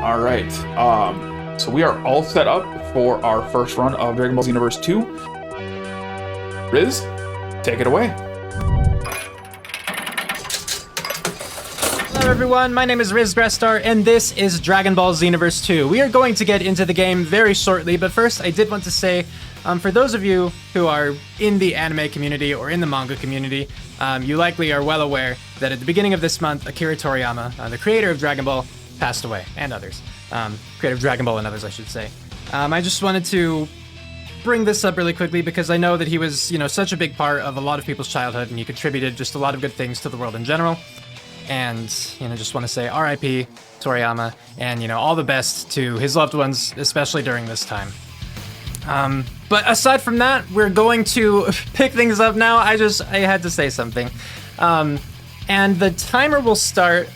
All right. So we are all set up for our first run of Dragon Ball Xenoverse 2. Riz, take it away. Hello everyone, my name is Grestar, and this is Dragon Ball Xenoverse 2. We are going to get into the game very shortly, but first I did want to say, for those of you who are in the anime community or in the manga community, you likely are well aware that at the beginning of this month, Akira Toriyama, the creator of Dragon Ball, passed away, and others. Creator of Dragon Ball and others, I should say. I just wanted to bring this up really quickly because I know that he was, such a big part of a lot of people's childhood, and he contributed just a lot of good things to the world in general. And, just want to say RIP Toriyama, and, all the best to his loved ones, especially during this time. But aside from that, we're going to pick things up now. I had to say something. And the timer will start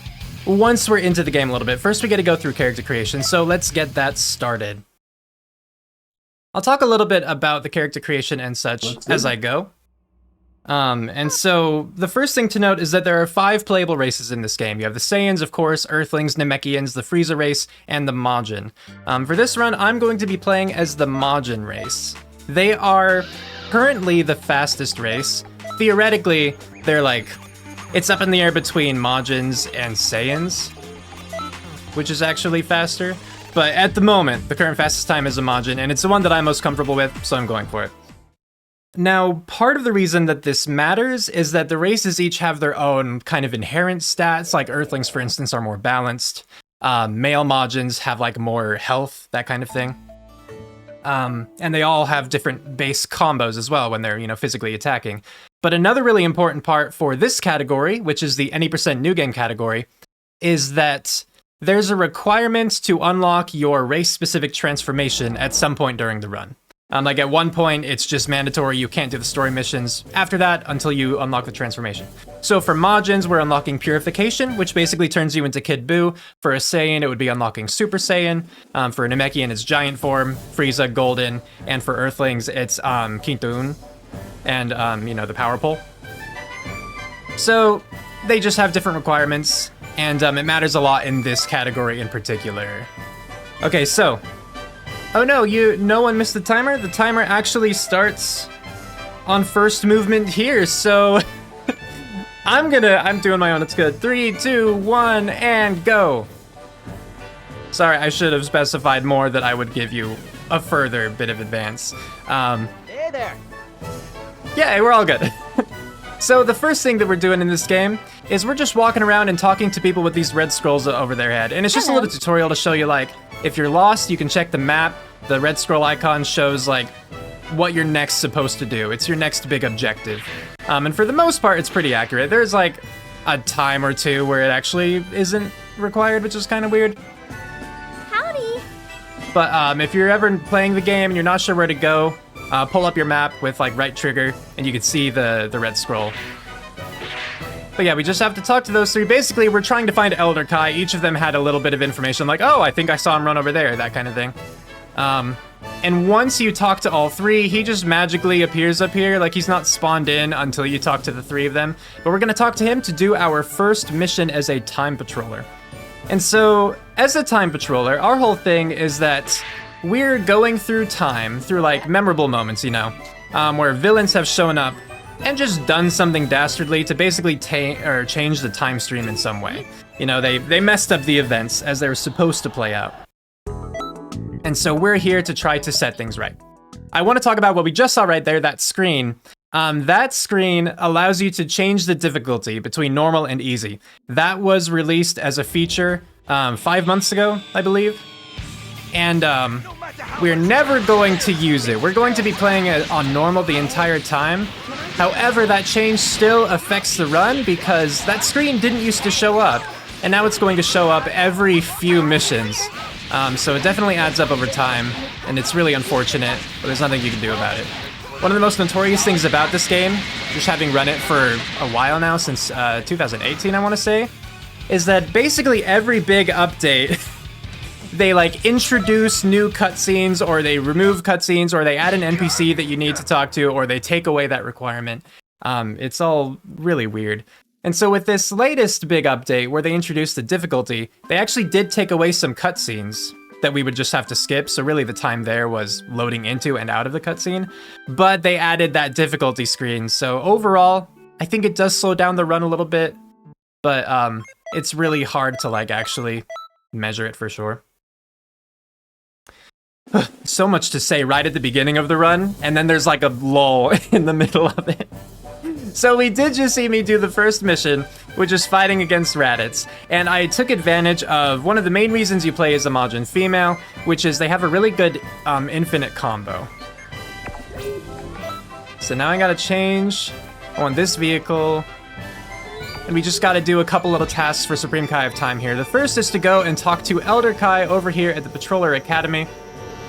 once we're into the game a little bit. First, we got to go through character creation, so let's get that started. I'll talk a little bit about the character creation and such as I go. And so the first thing to note is that there are 5 playable races in this game. You have the Saiyans, of course, Earthlings, Namekians, the Frieza race, and the Majin. For this run, I'm going to be playing as the Majin race. They are currently the fastest race. Theoretically, they're it's up in the air between Majins and Saiyans, which is actually faster. But at the moment, the current fastest time is a Majin, and it's the one that I'm most comfortable with, so I'm going for it. Now, part of the reason that this matters is that the races each have their own kind of inherent stats, like Earthlings, for instance, are more balanced. Male Majins have more health, that kind of thing. And they all have different base combos as well when they're, physically attacking. But another really important part for this category, which is the any % new game category, is that there's a requirement to unlock your race-specific transformation at some point during the run. At one point, it's just mandatory, you can't do the story missions after that until you unlock the transformation. So for Majins, we're unlocking Purification, which basically turns you into Kid Buu. For a Saiyan, it would be unlocking Super Saiyan. For a Namekian, it's Giant Form, Frieza, Golden, and for Earthlings, it's Quintoon, and, the Power Pole. So they just have different requirements, and it matters a lot in this category in particular. Okay, so... Oh no, no one missed the timer? The timer actually starts on first movement here, so I'm doing my own, it's good. 3, 2, 1, and go. Sorry, I should have specified more that I would give you a further bit of advance. Hey there. Yeah, we're all good. So the first thing that we're doing in this game is we're just walking around and talking to people with these red scrolls over their head. And it's just a little tutorial to show you, if you're lost, you can check the map. The red scroll icon shows, what you're next supposed to do. It's your next big objective. And for the most part, it's pretty accurate. There's, a time or two where it actually isn't required, which is kind of weird. Howdy. But if you're ever playing the game and you're not sure where to go, pull up your map with, right trigger, and you can see the red scroll. But yeah, we just have to talk to those 3. Basically, we're trying to find Elder Kai. Each of them had a little bit of information, oh, I think I saw him run over there, that kind of thing. And once you talk to all 3, he just magically appears up here, he's not spawned in until you talk to the 3 of them. But we're gonna talk to him to do our first mission as a time patroller. And so, as a time patroller, our whole thing is that we're going through time, through memorable moments, where villains have shown up and just done something dastardly to basically change the time stream in some way. They messed up the events as they were supposed to play out. And so we're here to try to set things right. I want to talk about what we just saw right there, that screen. That screen allows you to change the difficulty between normal and easy. That was released as a feature 5 months ago, I believe. And we're never going to use it. We're going to be playing it on normal the entire time. However, that change still affects the run because that screen didn't used to show up, and now it's going to show up every few missions. So it definitely adds up over time, and it's really unfortunate, but there's nothing you can do about it. One of the most notorious things about this game, just having run it for a while now, since 2018 I want to say, is that basically every big update they introduce new cutscenes, or they remove cutscenes, or they add an NPC that you need to talk to, or they take away that requirement. It's all really weird. And so with this latest big update where they introduced the difficulty, they actually did take away some cutscenes that we would just have to skip. So really the time there was loading into and out of the cutscene, but they added that difficulty screen. So overall, I think it does slow down the run a little bit, but it's really hard to like actually measure it for sure. So much to say right at the beginning of the run, and then there's like a lull in the middle of it. So we did just see me do the first mission, which is fighting against Raditz, and I took advantage of one of the main reasons you play as a Majin female, which is they have a really good infinite combo. So now I gotta change. I want this vehicle, and we just gotta do a couple little tasks for Supreme Kai of Time here. The first is to go and talk to Elder Kai over here at the Patroller Academy,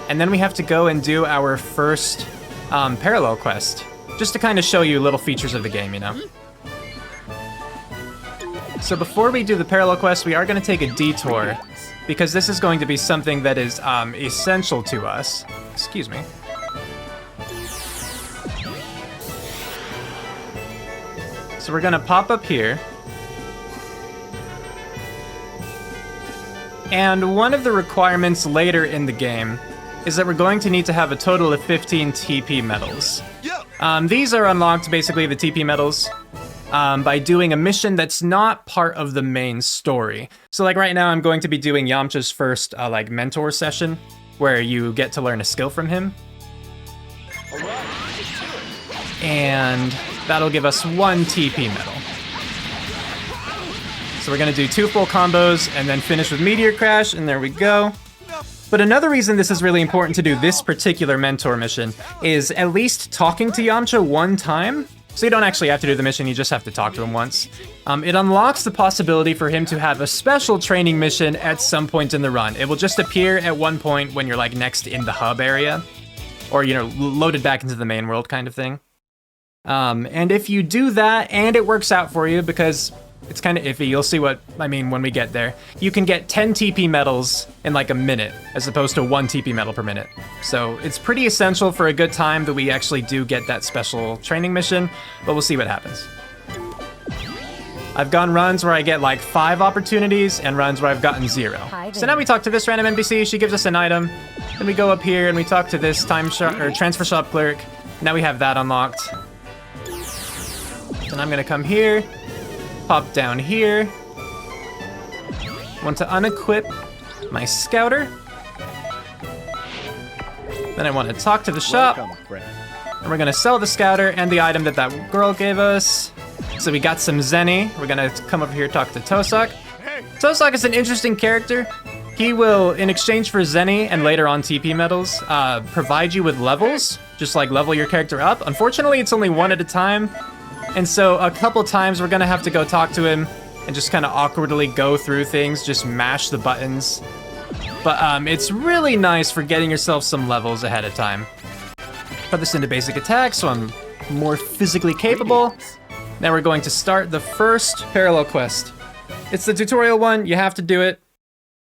and then we have to go and do our first parallel quest. Just to kind of show you little features of the game, you know? So before we do the parallel quest, we are going to take a detour, because this is going to be something that is essential to us. Excuse me. So we're going to pop up here. And one of the requirements later in the game is that we're going to need to have a total of 15 TP medals. These are unlocked, basically the TP medals, by doing a mission that's not part of the main story. So like right now I'm going to be doing Yamcha's first like mentor session, where you get to learn a skill from him. And that'll give us 1 TP medal. So we're gonna do 2 full combos and then finish with Meteor Crash, and there we go. But another reason this is really important to do this particular mentor mission is at least talking to Yamcha 1 time. So you don't actually have to do the mission, you just have to talk to him once. It unlocks the possibility for him to have a special training mission at some point in the run. It will just appear at one point when you're like next in the hub area, or you know, loaded back into the main world kind of thing. And if you do that and it works out for you, because it's kind of iffy, you'll see what I mean when we get there. You can get 10 TP medals in like a minute, as opposed to 1 TP medal per minute. So it's pretty essential for a good time that we actually do get that special training mission, but we'll see what happens. I've gone runs where I get like 5 opportunities and runs where I've gotten 0. So now we talk to this random NPC, she gives us an item. Then we go up here and we talk to this transfer shop clerk. Now we have that unlocked. Then I'm gonna come here. Pop down here. Want to unequip my scouter. Then I want to talk to the shop. And we're gonna sell the scouter and the item that girl gave us. So we got some Zenny. We're gonna come over here, talk to Tosak. Tosak is an interesting character. He will, in exchange for Zenny and later on TP medals, provide you with levels. Just like level your character up. Unfortunately, it's only 1 at a time. And so a couple times we're gonna have to go talk to him and just kind of awkwardly go through things, just mash the buttons. But it's really nice for getting yourself some levels ahead of time. Put this into basic attack so I'm more physically capable. Now we're going to start the first parallel quest. It's the tutorial one, you have to do it.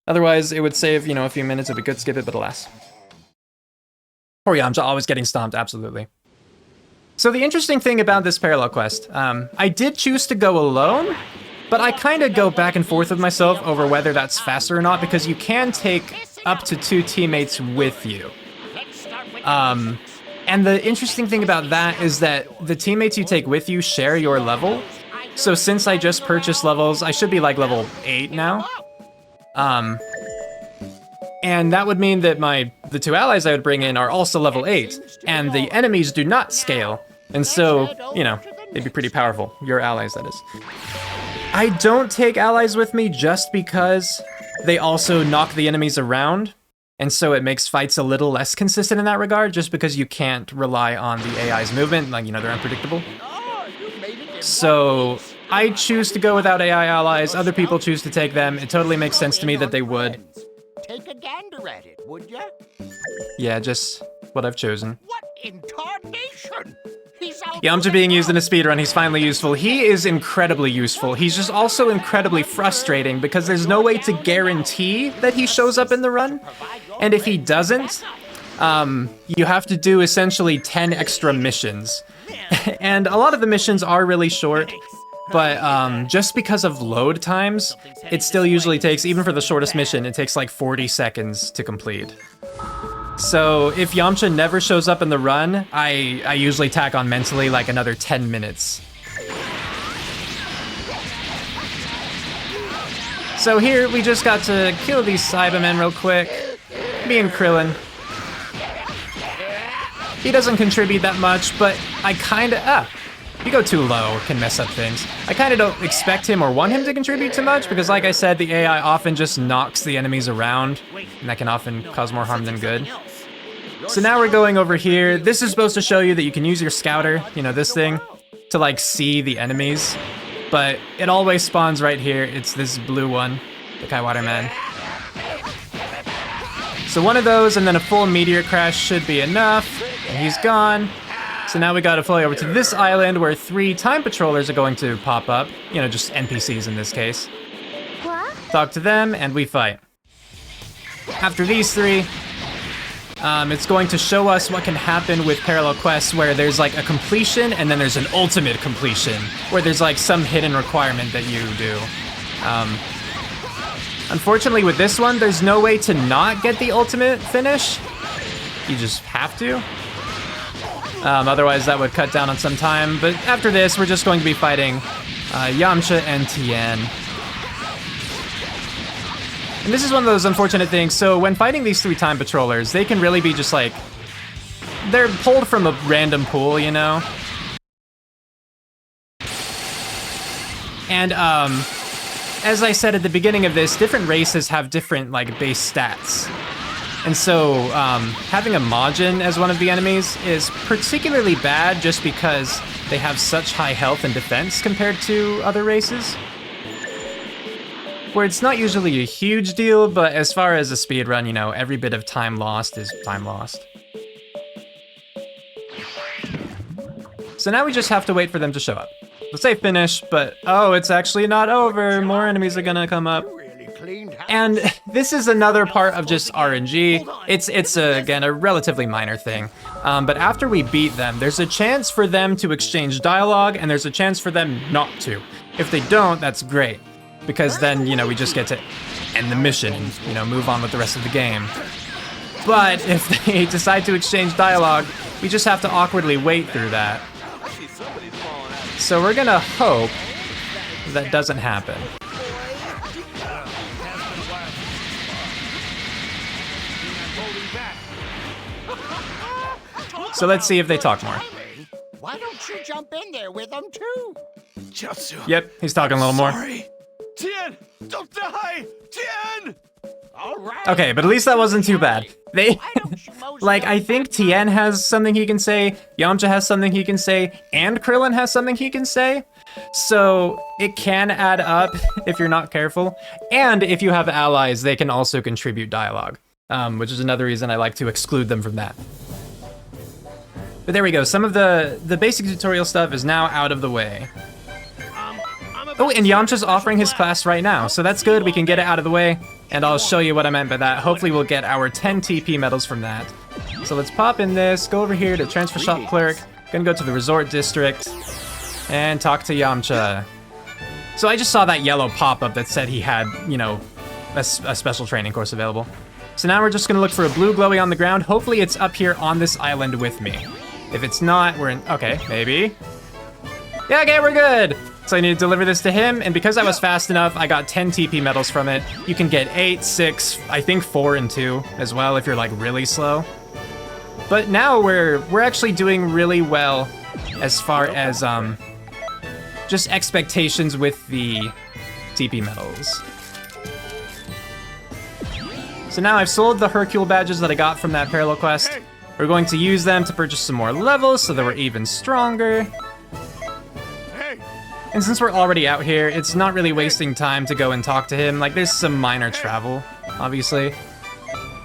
Otherwise it would save, you know, a few minutes if we could skip it, but alas. Poor Yamcha, always getting stomped, absolutely. So the interesting thing about this parallel quest, I did choose to go alone, but I kind of go back and forth with myself over whether that's faster or not, because you can take up to 2 teammates with you. And the interesting thing about that is that the teammates you take with you share your level. So since I just purchased levels, I should be like level 8 now. And that would mean that the 2 allies I would bring in are also level 8, and the enemies do not scale. And so, you know, they'd be pretty powerful. Your allies, that is. I don't take allies with me just because they also knock the enemies around. And so it makes fights a little less consistent in that regard, just because you can't rely on the AI's movement. Like, you know, they're unpredictable. So I choose to go without AI allies. Other people choose to take them. It totally makes sense to me that they would. Take a gander at it, would ya? Yeah, just what I've chosen. What in tarnation? Yamcha being used in a speedrun, he's finally useful. He is incredibly useful. He's just also incredibly frustrating because there's no way to guarantee that he shows up in the run. And if he doesn't, you have to do essentially 10 extra missions. And a lot of the missions are really short. but just because of load times, it still usually takes, even for the shortest mission, it takes like 40 seconds to complete. So if Yamcha never shows up in the run, I usually tack on mentally like another 10 minutes. So here, we just got to kill these Cybermen real quick. Me and Krillin. He doesn't contribute that much, but I kinda, if you go too low, it can mess up things. I kinda don't expect him or want him to contribute too much, because like I said, the AI often just knocks the enemies around, and that can often cause more harm than good. So now we're going over here. This is supposed to show you that you can use your scouter, you know, this thing, to like see the enemies. But it always spawns right here. It's this blue one, the Kaiwater Man. So one of those and then a full meteor crash should be enough. And he's gone. So now we gotta fly over to this island where 3 time patrollers are going to pop up. You know, just NPCs in this case. What? Talk to them and we fight. After these 3, it's going to show us what can happen with parallel quests where there's like a completion and then there's an ultimate completion where there's like some hidden requirement that you do. Unfortunately with this one, there's no way to not get the ultimate finish. You just have to. Otherwise that would cut down on some time. But after this, we're just going to be fighting Yamcha and Tien. And this is one of those unfortunate things. So when fighting these 3 time patrollers, they can really be just like, they're pulled from a random pool, you know? And as I said at the beginning of this, different races have different like base stats. And so having a Majin as one of the enemies is particularly bad just because they have such high health and defense compared to other races. Where it's not usually a huge deal, but as far as a speedrun, you know, every bit of time lost is time lost. So now we just have to wait for them to show up. Let's say finish, but oh, it's actually not over. More enemies are gonna come up. And this is another part of just RNG. It's again, a relatively minor thing. But after we beat them, there's a chance for them to exchange dialogue, and there's a chance for them not to. If they don't, that's great. Because then, you know, we just get to end the mission and, you know, move on with the rest of the game. But if they decide to exchange dialogue, we just have to awkwardly wait through that. So we're gonna hope that doesn't happen. So let's see if they talk more. Why don't you jump in there with them too? Yep, he's talking a little more. Sorry. Tien, don't die! Tien! All right. Okay, but at least that wasn't too bad. They, Why don't you most like, I think Tien has something he can say, Yamcha has something he can say, and Krillin has something he can say. So it can add up if you're not careful. And if you have allies, they can also contribute dialogue, which is another reason I like to exclude them from that. But there we go. Some of the basic tutorial stuff is now out of the way. Oh, and Yamcha's offering his class right now, so that's good. We can get it out of the way, and I'll show you what I meant by that. Hopefully we'll get our 10 TP medals from that. So let's pop in this, go over here to Transfer Shop Clerk, gonna go to the Resort District, and talk to Yamcha. So I just saw that yellow pop-up that said he had, you know, a special training course available. So now we're just gonna look for a blue glowy on the ground. Hopefully it's up here on this island with me. If it's not, we're in, okay, maybe. Yeah, okay, we're good. So I need to deliver this to him, and because I was fast enough, I got 10 TP medals from it. You can get 8, 6, I think 4 and 2 as well if you're like really slow. But now we're actually doing really well as far as just expectations with the TP medals. So now I've sold the Hercule badges that I got from that parallel quest. We're going to use them to purchase some more levels so that we're even stronger. And since we're already out here, it's not really wasting time to go and talk to him. Like, there's some minor travel, obviously.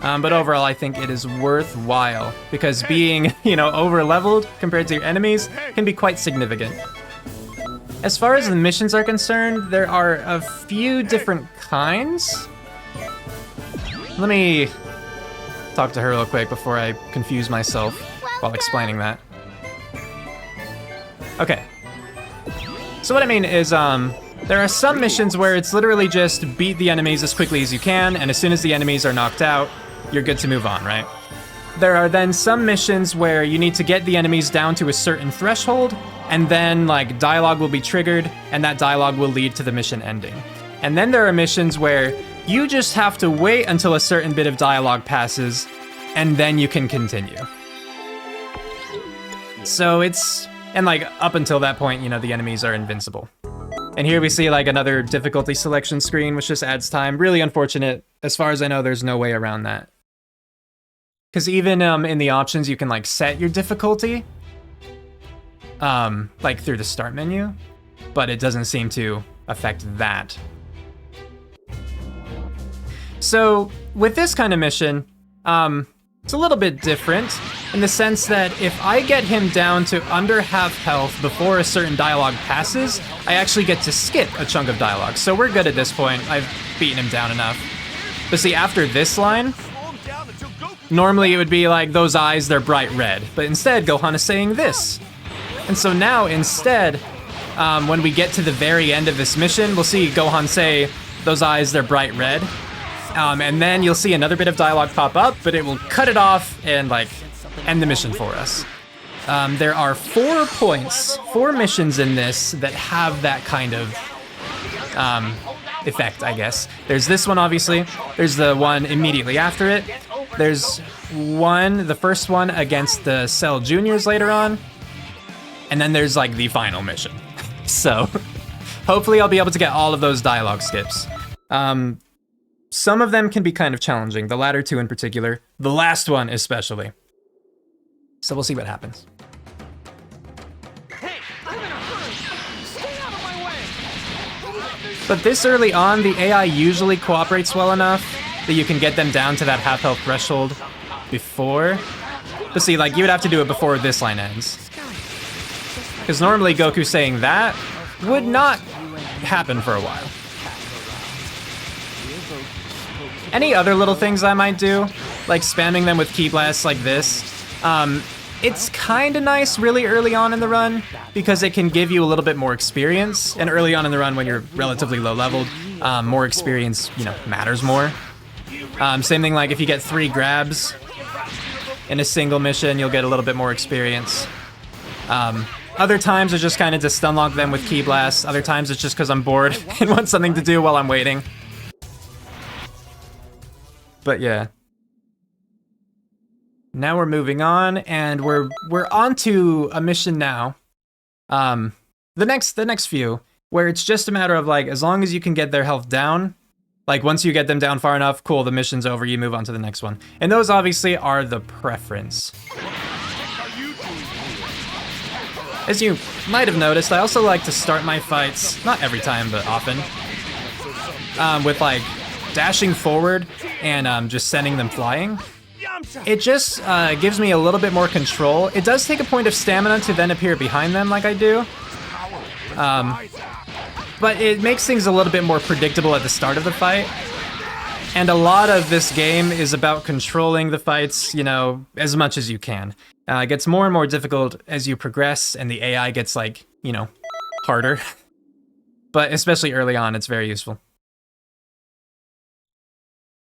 But overall, I think it is worthwhile because being, you know, over-leveled compared to your enemies can be quite significant. As far as the missions are concerned, there are a few different kinds. Let me talk to her real quick before I confuse myself while explaining that. Okay. So what I mean is, there are some missions where it's literally just beat the enemies as quickly as you can, and as soon as the enemies are knocked out, you're good to move on, right? There are then some missions where you need to get the enemies down to a certain threshold, and then like dialogue will be triggered, and that dialogue will lead to the mission ending. And then there are missions where you just have to wait until a certain bit of dialogue passes, and then you can continue. So it's, and like up until that point, you know, the enemies are invincible. And here we see like another difficulty selection screen, which just adds time. Really unfortunate. As far as I know, there's no way around that. Because even in the options, you can like set your difficulty, like through the start menu, but it doesn't seem to affect that. So with this kind of mission, it's a little bit different in the sense that if I get him down to under half health before a certain dialogue passes, I actually get to skip a chunk of dialogue. So we're good at this point. I've beaten him down enough. But see, after this line, normally it would be like, those eyes, they're bright red. But instead, Gohan is saying this. And so now instead, when we get to the very end of this mission, we'll see Gohan say, those eyes, they're bright red. And then you'll see another bit of dialogue pop up, but it will cut it off and like end the mission for us. There are 4 missions in this that have that kind of effect, I guess. There's this one, obviously. There's the one immediately after it. There's the first one against the Cell Juniors later on. And then there's like the final mission. So hopefully I'll be able to get all of those dialogue skips. Some of them can be kind of challenging, the latter 2 in particular, the last one especially. So we'll see what happens. Hey, I'm in a hurry. Stay out of my way. But this early on, the AI usually cooperates well enough that you can get them down to that half health threshold before. But see, like, you would have to do it before this line ends. Because normally Goku saying that would not happen for a while. Any other little things I might do, like spamming them with Ki Blasts like this, it's kind of nice really early on in the run because it can give you a little bit more experience. And early on in the run when you're relatively low leveled, more experience, you know, matters more. Same thing like if you get 3 grabs in a single mission, you'll get a little bit more experience. Other times it's just kind of to stun lock them with Ki Blasts. Other times it's just because I'm bored and want something to do while I'm waiting. But yeah. Now we're moving on, and we're on to a mission now. The next few, where it's just a matter of like, as long as you can get their health down, like once you get them down far enough, cool, the mission's over, you move on to the next one. And those obviously are the preference. As you might have noticed, I also like to start my fights, not every time, but often, with like dashing forward and just sending them flying. It just gives me a little bit more control. It does take a point of stamina to then appear behind them like I do. But it makes things a little bit more predictable at the start of the fight. And a lot of this game is about controlling the fights, you know, as much as you can. It gets more and more difficult as you progress, and the AI gets, like, you know, harder. But especially early on, it's very useful.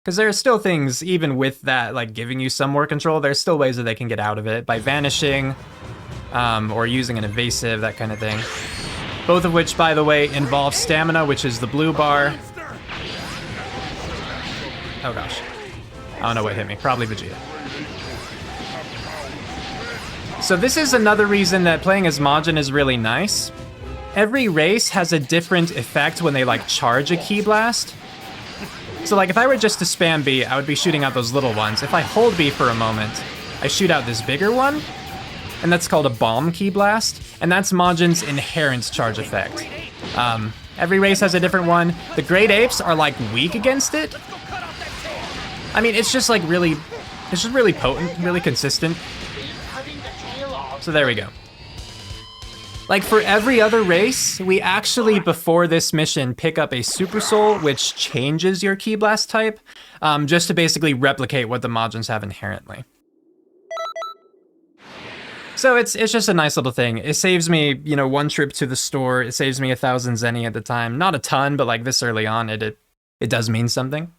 Because there are still things, even with that, like, giving you some more control, there's still ways that they can get out of it by vanishing, or using an evasive, that kind of thing. Both of which, by the way, involve stamina, which is the blue bar. Oh gosh. I don't know what hit me. Probably Vegeta. So this is another reason that playing as Majin is really nice. Every race has a different effect when they, like, charge a Ki Blast. So, like, if I were just to spam B, I would be shooting out those little ones. If I hold B for a moment, I shoot out this bigger one, and that's called a Bomb Ki Blast, and that's Majin's inherent charge effect. Every race has a different one. The Great Apes are, like, weak against it. I mean, it's just, like, really potent, really consistent. So there we go. Like, for every other race, we actually, before this mission, pick up a Super Soul, which changes your Ki Blast type, just to basically replicate what the Majins have inherently. So it's just a nice little thing. It saves me, you know, one trip to the store. It saves me 1,000 zenny at the time. Not a ton, but like this early on, it does mean something.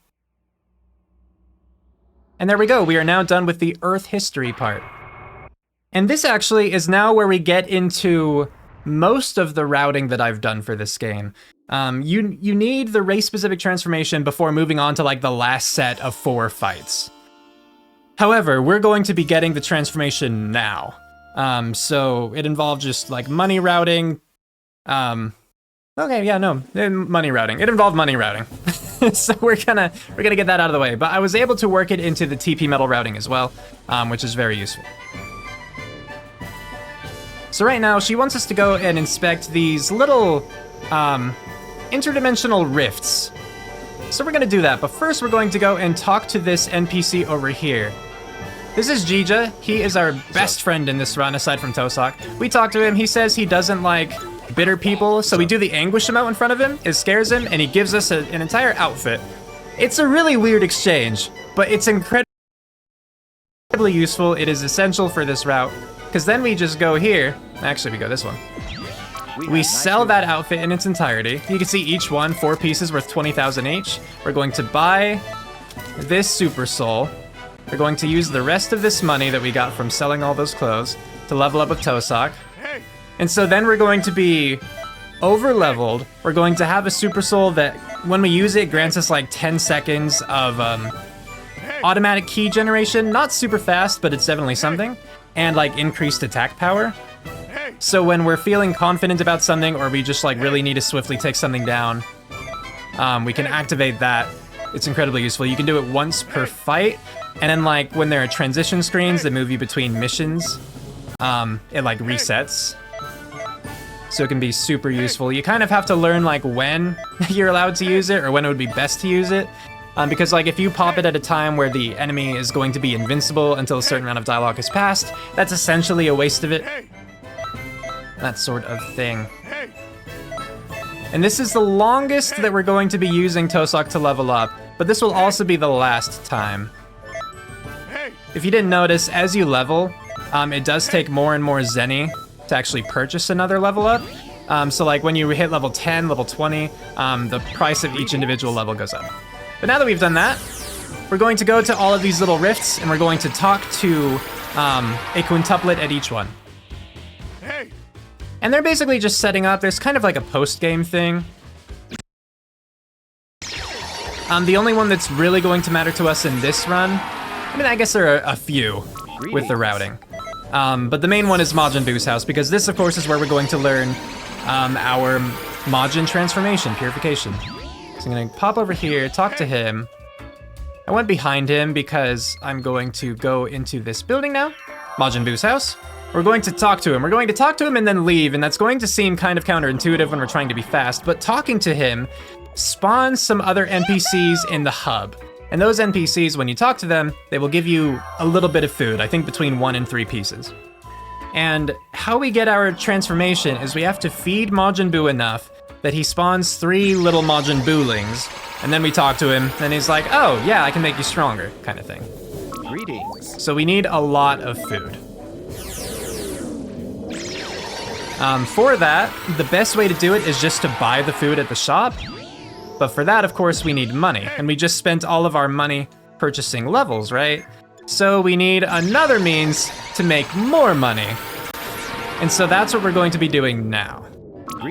And there we go. We are now done with the Earth history part. And this actually is now where we get into most of the routing that I've done for this game. You need the race-specific transformation before moving on to like the last set of 4 fights. However, we're going to be getting the transformation now. So it involved just like money routing. Money routing. It involved money routing. So we're gonna get that out of the way. But I was able to work it into the TP metal routing as well, which is very useful. So right now, she wants us to go and inspect these little interdimensional rifts. So we're gonna do that, but first we're going to go and talk to this NPC over here. This is Jija. He is our best friend in this run, aside from Tosak. We talked to him. He says he doesn't like bitter people, so we do the anguish emote in front of him. It scares him, and he gives us an entire outfit. It's a really weird exchange, but it's incredibly useful. It is essential for this route, because then we just go here. Actually, we go this one. We sell that outfit in its entirety. You can see each one, 4 pieces worth 20,000 each. We're going to buy this Super Soul. We're going to use the rest of this money that we got from selling all those clothes to level up with Tosak. And so then we're going to be over-leveled. We're going to have a Super Soul that, when we use it, grants us like 10 seconds of automatic key generation. Not super fast, but it's definitely something. And like increased attack power. So when we're feeling confident about something, or we just like really need to swiftly take something down, we can activate that. It's incredibly useful. You can do it once per fight, and then like when there are transition screens that move you between missions, it like resets. So it can be super useful. You kind of have to learn like when you're allowed to use it, or when it would be best to use it. Because like if you pop it at a time where the enemy is going to be invincible until a certain amount of dialogue has passed, that's essentially a waste of it. That sort of thing. And this is the longest that we're going to be using Tosak to level up, but this will also be the last time. If you didn't notice, as you level, it does take more and more zenny to actually purchase another level up. So like when you hit level 10, level 20, the price of each individual level goes up. But now that we've done that, we're going to go to all of these little rifts, and we're going to talk to a quintuplet at each one. And they're basically just setting up. There's kind of like a post-game thing. The only one that's really going to matter to us in this run, I mean, I guess there are a few with the routing. But the main one is Majin Buu's house, because this, of course, is where we're going to learn our Majin transformation, purification. So I'm gonna pop over here, talk to him. I went behind him because I'm going to go into this building now. Majin Buu's house. We're going to talk to him. We're going to talk to him and then leave, and that's going to seem kind of counterintuitive when we're trying to be fast, but talking to him spawns some other NPCs in the hub. And those NPCs, when you talk to them, they will give you a little bit of food, I think between 1 and 3 pieces. And how we get our transformation is we have to feed Majin Buu enough that he spawns 3 little Majin Buulings, and then we talk to him, and he's like, oh, yeah, I can make you stronger, kind of thing. Greetings. So we need a lot of food. For that, the best way to do it is just to buy the food at the shop. But for that, of course, we need money, and we just spent all of our money purchasing levels, right? So we need another means to make more money. And so that's what we're going to be doing now.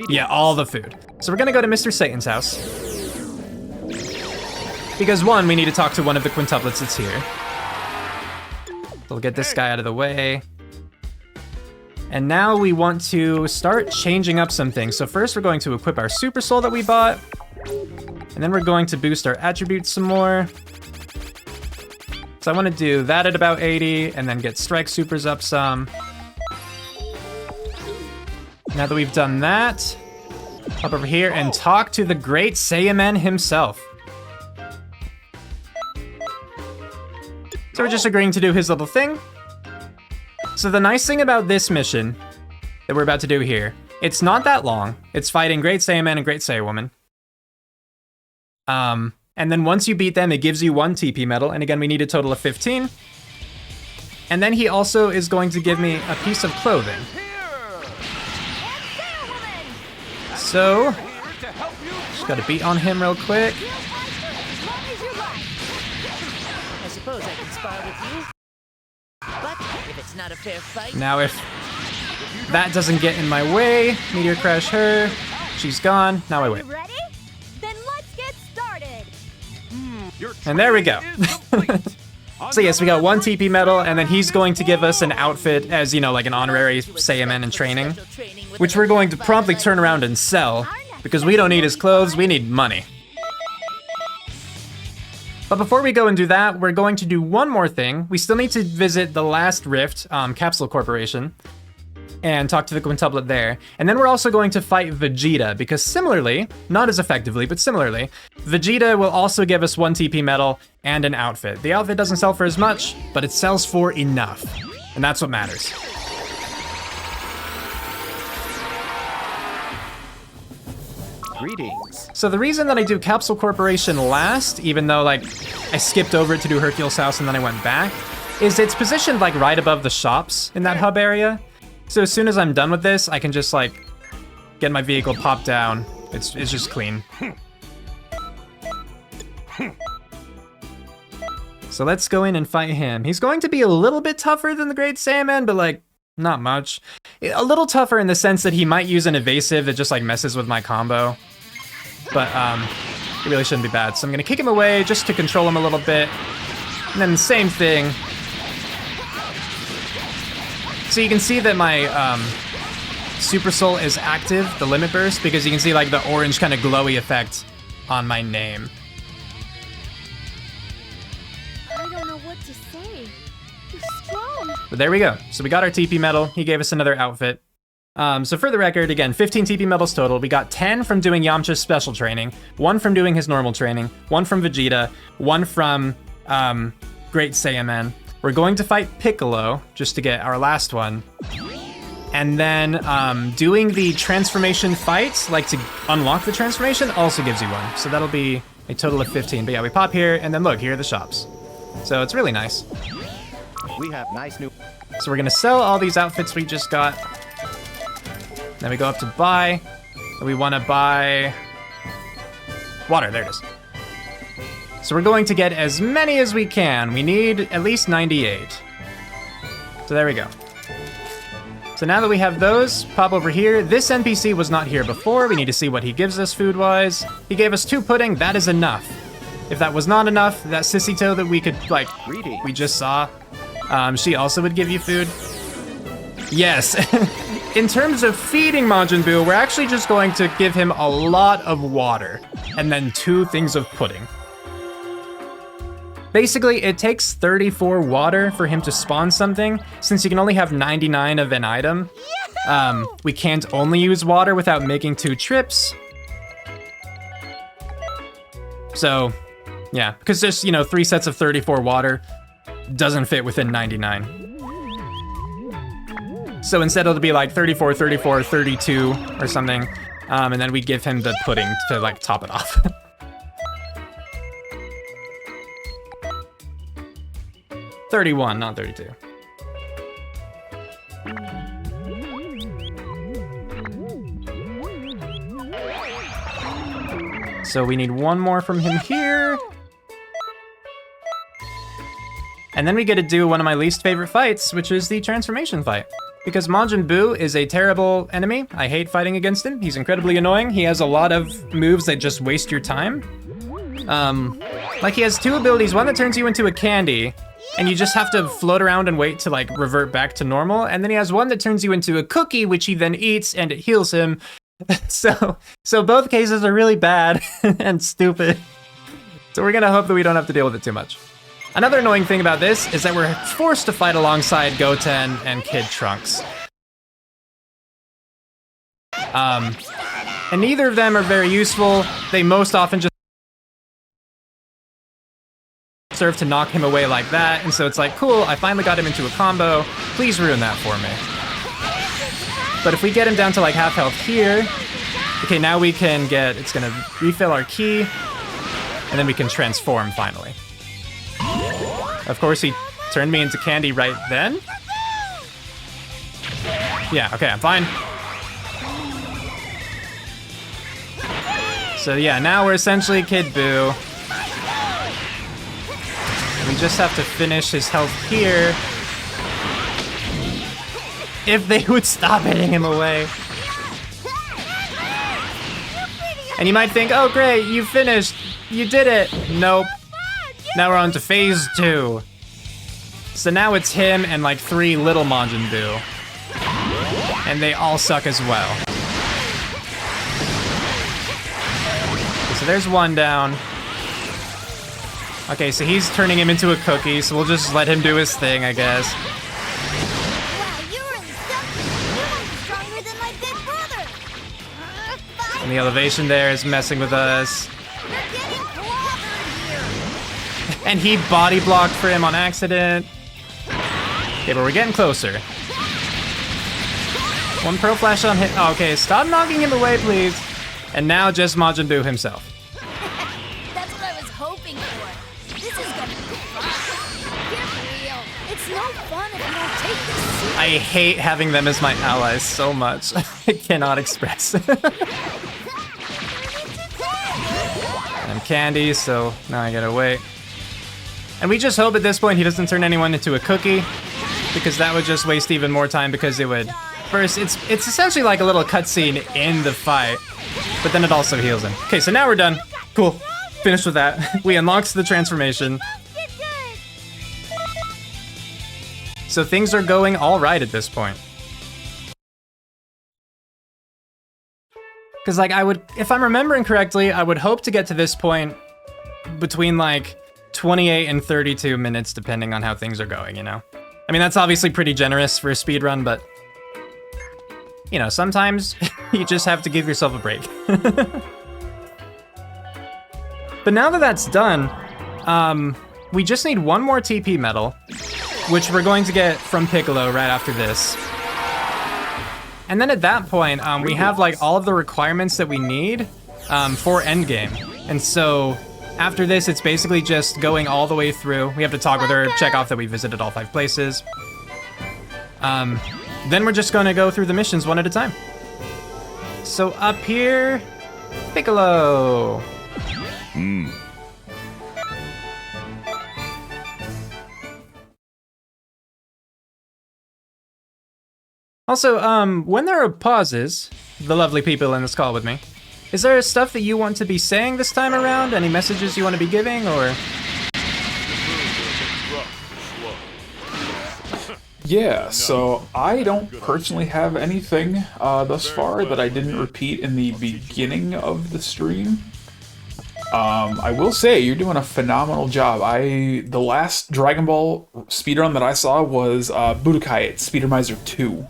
Yeah, all the food. So we're gonna go to Mr. Satan's house. Because 1, we need to talk to one of the quintuplets that's here. So we'll get this guy out of the way. And now we want to start changing up some things. So first we're going to equip our Super Soul that we bought. And then we're going to boost our attributes some more. So I want to do that at about 80, and then get Strike Supers up some. Now that we've done that, hop over here and talk to the great Saiyaman himself. So we're just agreeing to do his little thing. So the nice thing about this mission that we're about to do here, it's not that long. It's fighting Great Saiyaman and Great Saiyawoman. And then once you beat them, it gives you 1 TP medal, and again, we need a total of 15. And then he also is going to give me a piece of clothing. So, just gotta beat on him real quick. I suppose I can spar with you. But if it's not a fair fight... Now if that doesn't get in my way, Meteor Crash her. She's gone. Now I win. Ready? Then let's get started. And there we go. So yes, we got 1 TP medal, and then he's going to give us an outfit as, you know, like an honorary Saiyaman in training, which we're going to promptly turn around and sell, because we don't need his clothes, we need money. But before we go and do that, we're going to do one more thing. We still need to visit the last rift, Capsule Corporation, and talk to the quintuplet there. And then we're also going to fight Vegeta, because similarly, not as effectively, but similarly, Vegeta will also give us 1 TP medal and an outfit. The outfit doesn't sell for as much, but it sells for enough. And that's what matters. Greetings. So the reason that I do Capsule Corporation last, even though like I skipped over it to do Hercule's house and then I went back, is it's positioned like right above the shops in that hub area. So as soon as I'm done with this, I can just like get my vehicle popped down. It's just clean. So let's go in and fight him. He's going to be a little bit tougher than the Great Saiyaman, but like not much. A little tougher in the sense that he might use an evasive that just like messes with my combo. But it really shouldn't be bad. So I'm gonna kick him away just to control him a little bit. And then the same thing. So you can see that my Super Soul is active, the Limit Burst, because you can see like the orange kind of glowy effect on my name. I don't know what to say. You're strong. But there we go. So we got our TP medal. He gave us another outfit. So for the record, again, 15 TP medals total. We got 10 from doing Yamcha's special training, 1 from doing his normal training, 1 from Vegeta, 1 from Great Saiyaman. We're going to fight Piccolo just to get our last one. And then doing the transformation fights, like to unlock the transformation, also gives you 1. So that'll be a total of 15. But yeah, we pop here, and then look, here are the shops. So it's really nice. We have nice new... So we're gonna sell all these outfits we just got. Then we go up to buy. And we wanna buy... water, there it is. So we're going to get as many as we can. We need at least 98. So there we go. So now that we have those, pop over here. This NPC was not here before. We need to see what he gives us food-wise. He gave us 2 pudding, that is enough. If that was not enough, that sissy toe that we could, like, we just saw, she also would give you food. Yes. In terms of feeding Majin Buu, we're actually just going to give him a lot of water and then 2 things of pudding. Basically, it takes 34 water for him to spawn something. Since you can only have 99 of an item, we can't only use water without making 2 trips. So, yeah, because just, you know, 3 sets of 34 water doesn't fit within 99. So instead it'll be like 34, 34, 32 or something. And then we give him the pudding to like top it off. $31, not 32. So we need 1 more from him here. And then we get to do one of my least favorite fights, which is the transformation fight. Because Majin Buu is a terrible enemy. I hate fighting against him. He's incredibly annoying. He has a lot of moves that just waste your time. Like he has 2 abilities, one that turns you into a candy, and you just have to float around and wait to like revert back to normal. And then he has one that turns you into a cookie, which he then eats and it heals him. So both cases are really bad and stupid. So we're gonna hope that we don't have to deal with it too much. Another annoying thing about this is that we're forced to fight alongside Goten and Kid Trunks. And neither of them are very useful. They most often just serve to knock him away like that, and so it's like, cool, I finally got him into a combo. Please ruin that for me. But if we get him down to like half health here, okay, now we can get, it's gonna refill our ki, and then we can transform finally. Of course, he turned me into candy right then. Yeah, okay, I'm fine. So yeah, now we're essentially Kid Buu. We just have to finish his health here. If they would stop hitting him away. And you might think, oh great, you finished. You did it. Nope. Now we're on to phase 2. So now it's him and like 3 little Majin Buu. And they all suck as well. So there's one down. Okay, so he's turning him into a cookie, so we'll just let him do his thing, I guess. Wow, you're really something. You're stronger than my big brother. And the elevation there is messing with us. You're getting clobbered here. And he body blocked for him on accident. Okay, but we're getting closer. One Pro Flash on hit. Oh, okay, stop knocking him away, please. And now just Majin Buu himself. That's what I was hoping for. This is gonna be fun. Get real. It's no fun if you don't take this seriously. I hate having them as my allies so much. I cannot express. I'm candy, so now I gotta wait. And we just hope at this point he doesn't turn anyone into a cookie, because that would just waste even more time, because it would... First, it's essentially like a little cutscene in the fight, but then it also heals him. Okay, so now we're done. Cool. Finished with that. We unlocked the transformation. So things are going all right at this point. Because like I would, if I'm remembering correctly, I would hope to get to this point between like 28 and 32 minutes, depending on how things are going, you know? I mean, that's obviously pretty generous for a speedrun, but you know, sometimes you just have to give yourself a break. But now that that's done, we just need one more TP medal, which we're going to get from Piccolo right after this. And then at that point, we have like all of the requirements that we need for endgame. And so after this, it's basically just going all the way through. We have to talk with her, check off that we visited all 5 places. Then we're just gonna go through the missions one at a time. So up here, Piccolo. Also, when there are pauses, the lovely people in this call with me, is there stuff that you want to be saying this time around? Any messages you want to be giving, or? Yeah, so I don't personally have anything thus far that I didn't repeat in the beginning of the stream. I will say, you're doing a phenomenal job. The last Dragon Ball speedrun that I saw was Budokai Speedromizer 2.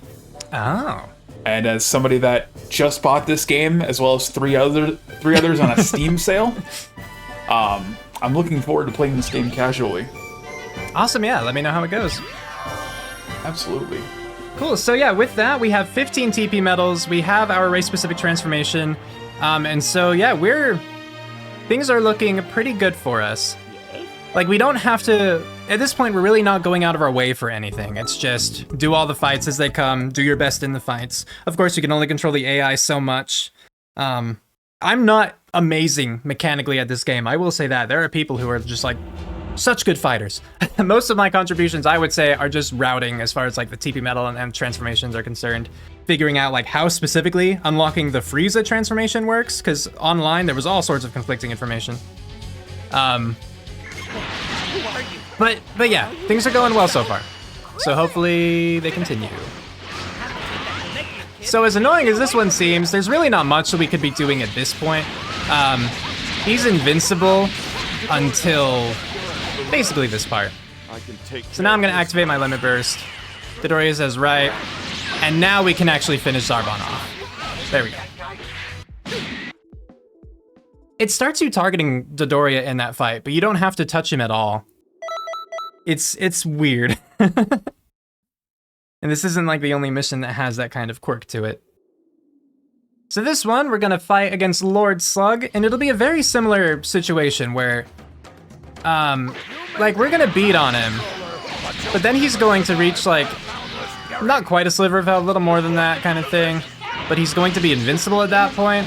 Oh. And as somebody that just bought this game, as well as three others on a Steam sale, I'm looking forward to playing this game casually. Awesome, yeah, let me know how it goes. Absolutely. Cool, so yeah, with that, we have 15 TP medals, we have our race-specific transformation, and so yeah, things are looking pretty good for us. Like, we don't have to, at this point, we're really not going out of our way for anything. It's just do all the fights as they come, do your best in the fights. Of course, you can only control the AI so much. I'm not amazing mechanically at this game, I will say that. There are people who are just like, such good fighters. Most of my contributions, I would say, are just routing as far as like the TP medal and transformations are concerned. Figuring out like how specifically unlocking the Frieza transformation works, because online there was all sorts of conflicting information. But yeah, things are going well so far. So hopefully they continue. So as annoying as this one seems, there's really not much that we could be doing at this point. He's invincible until basically this part. So now I'm gonna activate my limit burst. Midoriya says right. And now we can actually finish Zarbon off. There we go. It starts you targeting Midoriya in that fight, but you don't have to touch him at all. It's weird. And this isn't like the only mission that has that kind of quirk to it. So this one, we're gonna fight against Lord Slug, and it'll be a very similar situation where, like, we're gonna beat on him, But then he's going to reach, like, not quite a sliver of health, a little more than that kind of thing. But he's going to be invincible at that point.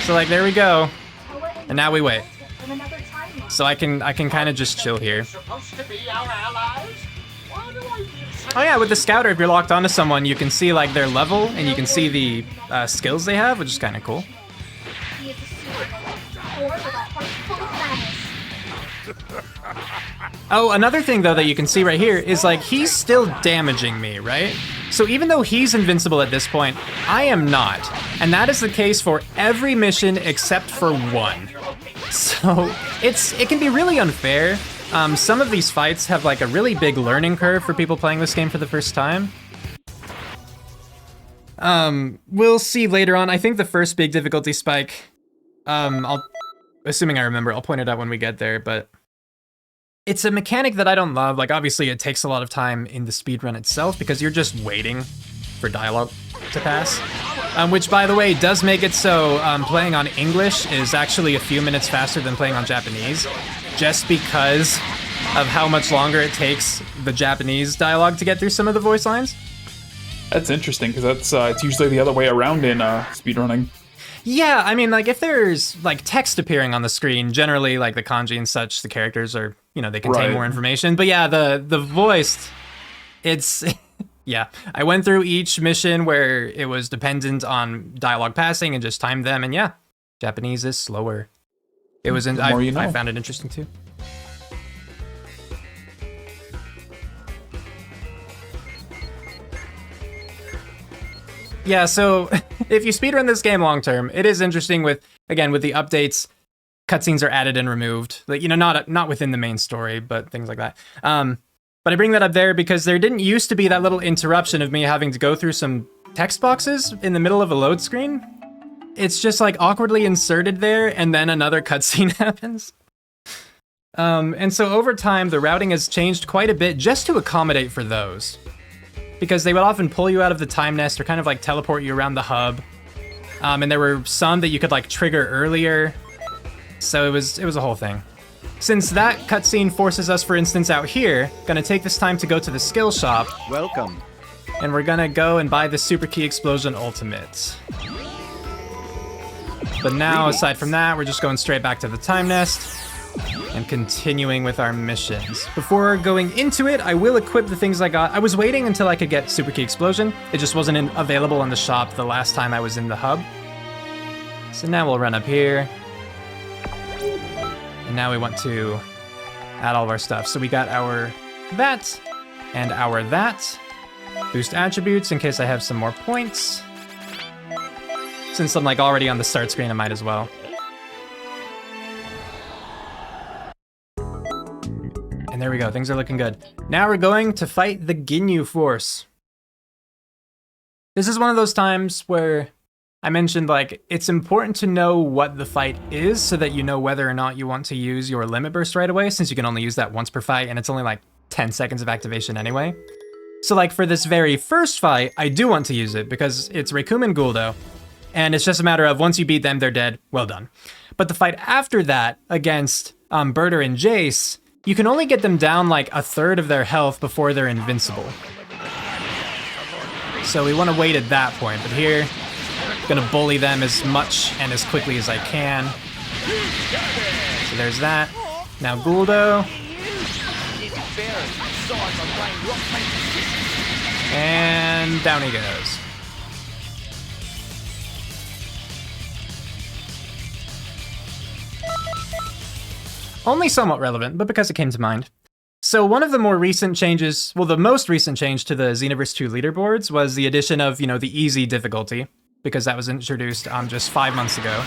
So, like, there we go. And now we wait. So I can kind of just chill here. Oh yeah, with the scouter, if you're locked onto someone, you can see like their level and you can see the skills they have, which is kind of cool. Oh, another thing though that you can see right here is like he's still damaging me, right? So even though he's invincible at this point, I am not. And that is the case for every mission except for one. So it can be really unfair. Some of these fights have like a really big learning curve for people playing this game for the first time. We'll see later on. I think the first big difficulty spike, assuming I remember, I'll point it out when we get there, but it's a mechanic that I don't love. Like, obviously it takes a lot of time in the speedrun itself because you're just waiting for dialogue to pass. Which, by the way, does make it so playing on English is actually a few minutes faster than playing on Japanese, just because of how much longer it takes the Japanese dialogue to get through some of the voice lines. That's interesting, because that's it's usually the other way around in speedrunning. Yeah, I mean, like, if there's, like, text appearing on the screen, generally, like, the kanji and such, the characters are, you know, they contain more information. But yeah, the voiced, it's... Yeah, I went through each mission where it was dependent on dialogue passing and just timed them, and yeah, Japanese is slower. It was, I found it interesting too. Yeah, so if you speedrun this game long term, it is interesting with, again, with the updates, cutscenes are added and removed. Like, you know, not within the main story, but things like that. But I bring that up there because there didn't used to be that little interruption of me having to go through some text boxes in the middle of a load screen. It's just like awkwardly inserted there and then another cutscene happens. And so over time, the routing has changed quite a bit just to accommodate for those. Because they would often pull you out of the time nest or kind of like teleport you around the hub. And there were some that you could like trigger earlier. So it was a whole thing. Since that cutscene forces us, for instance, out here, gonna take this time to go to the skill shop. Welcome. And we're gonna go and buy the Super Key Explosion Ultimate. But now, aside from that, we're just going straight back to the time nest and continuing with our missions. Before going into it, I will equip the things I got. I was waiting until I could get Super Key Explosion. It just wasn't available in the shop the last time I was in the hub. So now we'll run up here. And now we want to add all of our stuff. So we got our that and our that. Boost attributes in case I have some more points. Since I'm like already on the start screen, I might as well. And there we go, things are looking good. Now we're going to fight the Ginyu Force. This is one of those times where I mentioned, like, it's important to know what the fight is so that you know whether or not you want to use your limit burst right away, since you can only use that once per fight and it's only like 10 seconds of activation anyway. So like for this very first fight, I do want to use it because it's Reikumi and Guldo, and it's just a matter of once you beat them, they're dead, well done. But the fight after that against Berter and Jace, you can only get them down like a third of their health before they're invincible. So we want to wait at that point, but here, gonna bully them as much and as quickly as I can. So there's that. Now Guldo. And down he goes. Only somewhat relevant, but because it came to mind. So one of the more recent changes, well, the most recent change to the Xenoverse 2 leaderboards was the addition of, you know, the easy difficulty, because that was introduced just 5 months ago.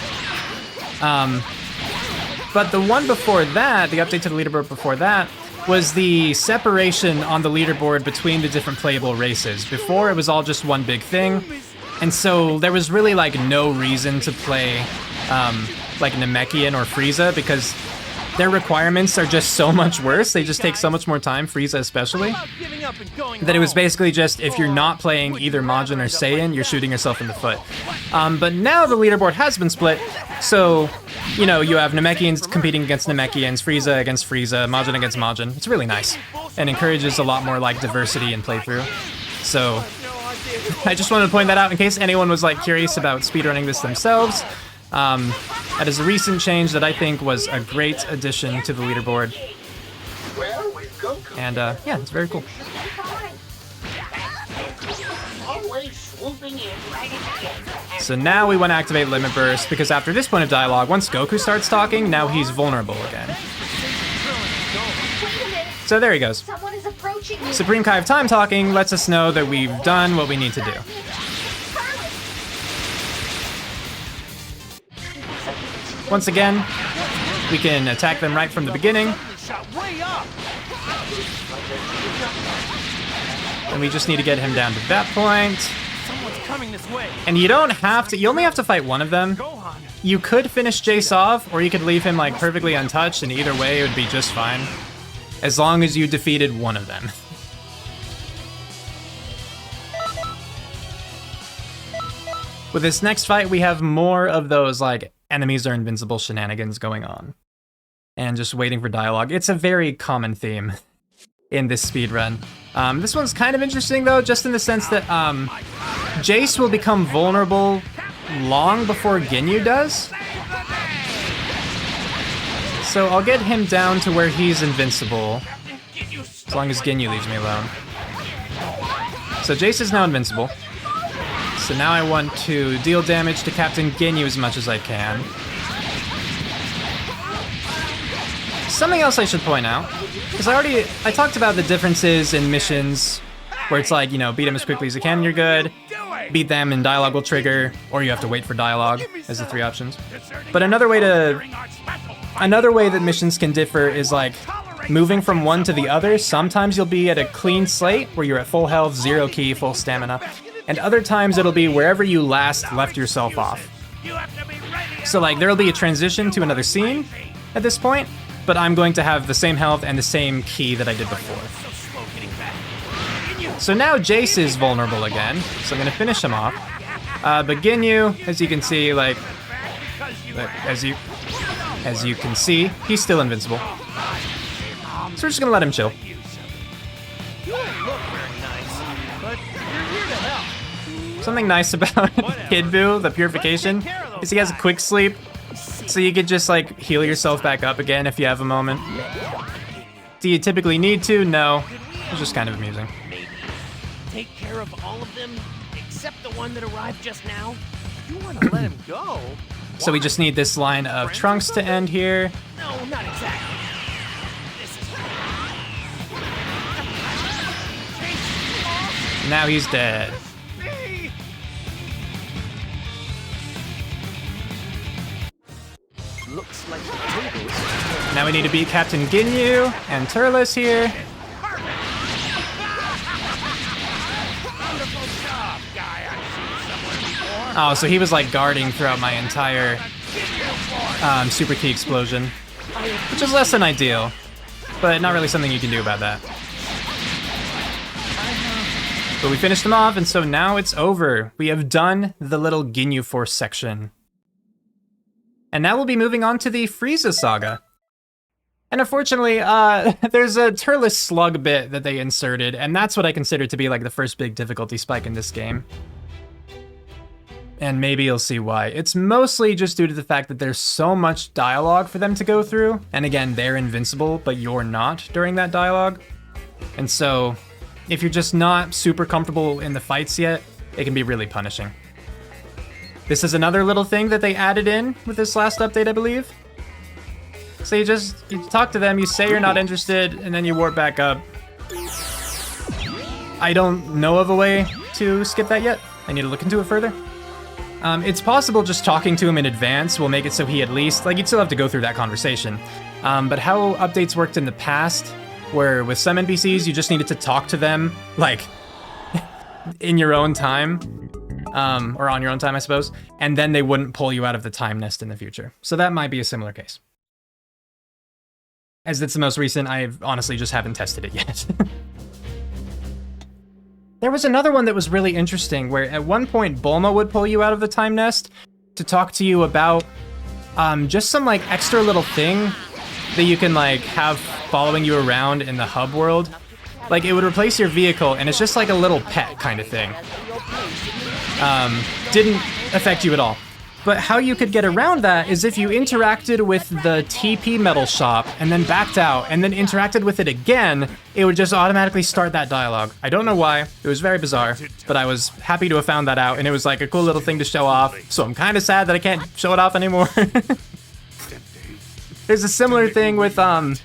But the one before that, the update to the leaderboard before that, was the separation on the leaderboard between the different playable races. Before, it was all just one big thing, and so there was really like no reason to play like Namekian or Frieza, because their requirements are just so much worse. They just take so much more time, Frieza especially. up and going that it was home. basically just if you're not playing either Majin or Saiyan, you're shooting yourself in the foot. But now the leaderboard has been split, so, you know, you have Namekians competing against Namekians, Frieza against Frieza, Majin against Majin. It's really nice and encourages a lot more like diversity in playthrough. So I just wanted to point that out in case anyone was like curious about speedrunning this themselves. That is a recent change that I think was a great addition to the leaderboard. And yeah, it's very cool. So now we want to activate Limit Burst, because after this point of dialogue, once Goku starts talking, now he's vulnerable again. So there he goes. Someone is approaching you. Supreme Kai of Time talking lets us know that we've done what we need to do. Once again, we can attack them right from the beginning. Shot way up. And we just need to get him down to that point. Someone's coming this way. And you don't have to, you only have to fight one of them. Gohan. You could finish Jace off, or you could leave him like perfectly untouched, and either way it would be just fine. As long as you defeated one of them. With this next fight, we have more of those like enemies are invincible shenanigans going on. And just waiting for dialogue. It's a very common theme in this speedrun. This one's kind of interesting though, just in the sense that Jace will become vulnerable long before Ginyu does. So I'll get him down to where he's invincible, as long as Ginyu leaves me alone. So Jace is now invincible. So now I want to deal damage to Captain Ginyu as much as I can. Something else I should point out, because I talked about the differences in missions, where it's like, you know, beat them as quickly as you can and you're good, beat them and dialogue will trigger, or you have to wait for dialogue as the three options. But another way that missions can differ is like moving from one to the other. Sometimes you'll be at a clean slate where you're at full health, zero ki, full stamina, and other times it'll be wherever you last left yourself off. So like there'll be a transition to another scene at this point, but I'm going to have the same health and the same ki that I did before. So now Jace is vulnerable again, so I'm gonna finish him off. But Ginyu, as you can see, like, as you can see, he's still invincible. So we're just gonna let him chill. Something nice about Kid Buu, the purification, is he has a quick sleep, so you could just like heal yourself back up again if you have a moment. Do you typically need to? No. It's just kind of amusing. Take care of all of them except the one that arrived just now. You want to let him go? So we just need this line of Trunks to end here. No, not exactly. This is Now he's dead. looks like the tables. Now we need to beat Captain Ginyu and Turles here. Oh, so he was like guarding throughout my entire Super Ki explosion, which is less than ideal, but not really something you can do about that. But we finished him off, and so now it's over. We have done the little Ginyu Force section. And now we'll be moving on to the Frieza saga. And unfortunately, there's a Turles slug bit that they inserted, and that's what I consider to be like the first big difficulty spike in this game. And maybe you'll see why. It's mostly just due to the fact that there's so much dialogue for them to go through. And again, they're invincible, but you're not during that dialogue. And so, if you're just not super comfortable in the fights yet, it can be really punishing. This is another little thing that they added in with this last update, I believe. So you talk to them, you say you're not interested, and then you warp back up. I don't know of a way to skip that yet. I need to look into it further. It's possible just talking to him in advance will make it so he at least, like, you'd still have to go through that conversation. But how updates worked in the past, where with some NPCs you just needed to talk to them, like, in your own time, or on your own time, I suppose, and then they wouldn't pull you out of the time nest in the future. So that might be a similar case. As it's the most recent, I honestly just haven't tested it yet. There was another one that was really interesting, where at one point Bulma would pull you out of the time nest to talk to you about just some like extra little thing that you can like have following you around in the hub world. Like it would replace your vehicle, and it's just like a little pet kind of thing. Didn't affect you at all. But how you could get around that is if you interacted with the TP metal shop and then backed out and then interacted with it again, it would just automatically start that dialogue. I don't know why, it was very bizarre, but I was happy to have found that out, and it was like a cool little thing to show off, so I'm kind of sad that I can't show it off anymore. There's a similar thing with,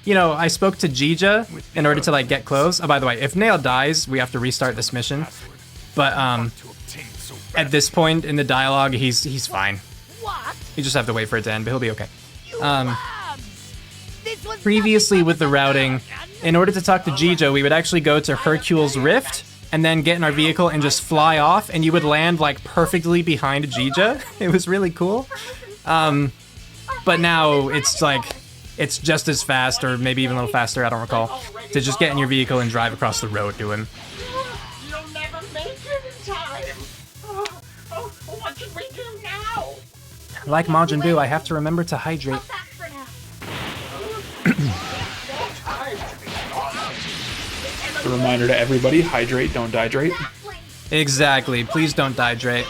you know, I spoke to Jija in order to like get clothes. Oh, by the way, if Nail dies, we have to restart this mission. But at this point in the dialogue, he's fine. You just have to wait for it to end, but he'll be okay. Previously with the routing, in order to talk to Jija, we would actually go to Hercule's Rift and then get in our vehicle and just fly off, and you would land like perfectly behind Jija. It was really cool. But now it's like, it's just as fast, or maybe even a little faster, I don't recall, to just get in your vehicle and drive across the road to him. You'll never make it in time. What should we do now? Like Majin Buu, I have to remember to hydrate. A reminder to everybody, hydrate, don't dehydrate. Exactly, please don't dehydrate.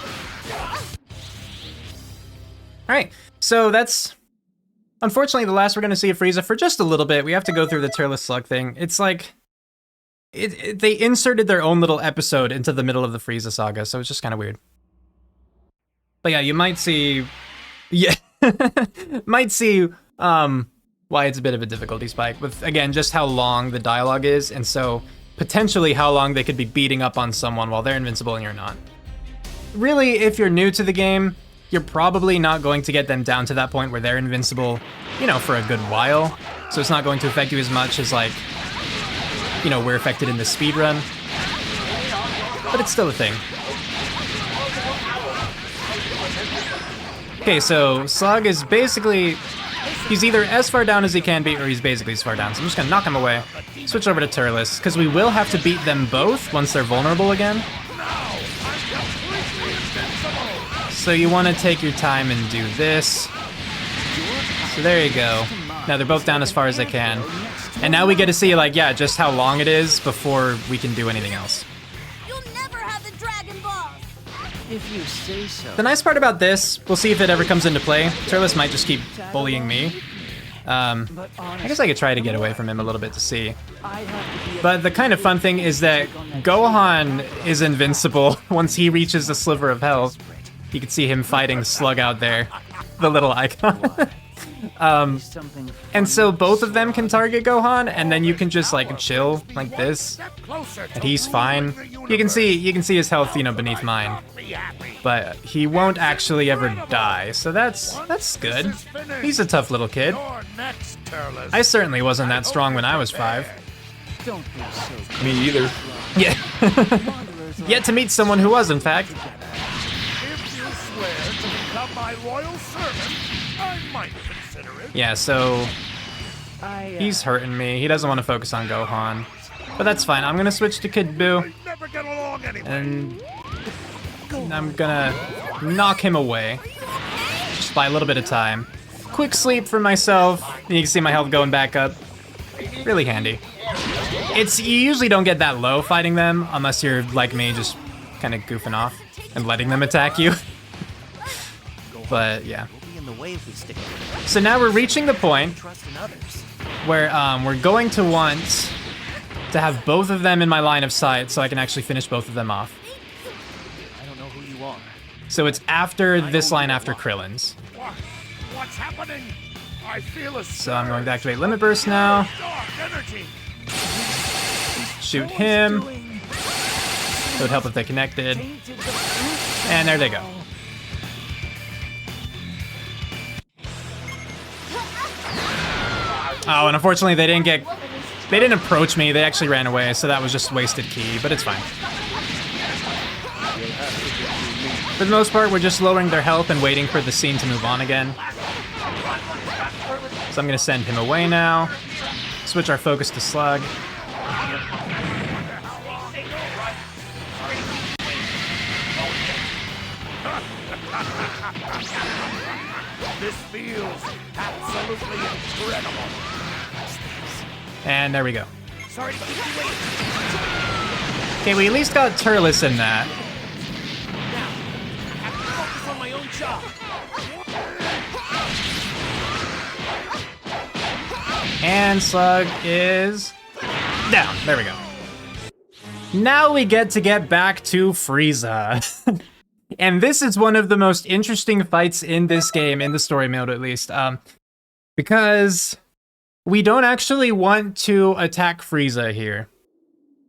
Alright, so that's unfortunately the last we're going to see of Frieza for just a little bit. We have to go through the Turles Slug thing. It's like, they inserted their own little episode into the middle of the Frieza saga, so it's just kind of weird. But yeah, you might see, might see why it's a bit of a difficulty spike with, again, just how long the dialogue is, and so potentially how long they could be beating up on someone while they're invincible and you're not. Really, if you're new to the game, you're probably not going to get them down to that point where they're invincible, you know, for a good while. So it's not going to affect you as much as, like, you know, we're affected in the speedrun. But it's still a thing. Okay, so Slug is basically, he's either as far down as he can be, or he's basically as far down. So I'm just gonna knock him away. Switch over to Turles, because we will have to beat them both once they're vulnerable again. So you want to take your time and do this. So there you go. Now they're both down as far as they can. And now we get to see, like, yeah, just how long it is before we can do anything else. You'll never have the Dragon Balls. If you say so. The nice part about this, we'll see if it ever comes into play. Turles might just keep bullying me. I guess I could try to get away from him a little bit to see. But the kind of fun thing is that Gohan is invincible once he reaches a sliver of health. You can see him fighting Slug out there, the little icon. And so both of them can target Gohan, and then you can just like chill like this, and he's fine. You can see his health, you know, beneath mine, but he won't actually ever die. So that's good. He's a tough little kid. I certainly wasn't that strong when I was 5. Me either. Yeah. Yet to meet someone who was, in fact. Yeah, so he's hurting me. He doesn't want to focus on Gohan. But that's fine. I'm gonna switch to Kid Buu. And I'm gonna knock him away. Just by a little bit of time. Quick sleep for myself. And you can see my health going back up. Really handy. You usually don't get that low fighting them unless you're like me, just kind of goofing off and letting them attack you. But yeah. So now we're reaching the point where we're going to want to have both of them in my line of sight so I can actually finish both of them off. I don't know who you are. So it's after this line after Krillin's. What's happening? I feel a So I'm going to activate Limit Burst now. Shoot him. It would help if they connected. And there they go. Oh, and unfortunately they didn't approach me, they actually ran away, so that was just wasted ki, but it's fine. For the most part, we're just lowering their health and waiting for the scene to move on again. So I'm gonna send him away now. Switch our focus to Slug. This feels absolutely incredible. And there we go. Sorry to keep you waiting. Okay, we at least got Turles in that. Now, I have to focus on my own job. And Slug is down. There we go. Now we get back to Frieza. And this is one of the most interesting fights in this game, in the story mode at least, because we don't actually want to attack Frieza here.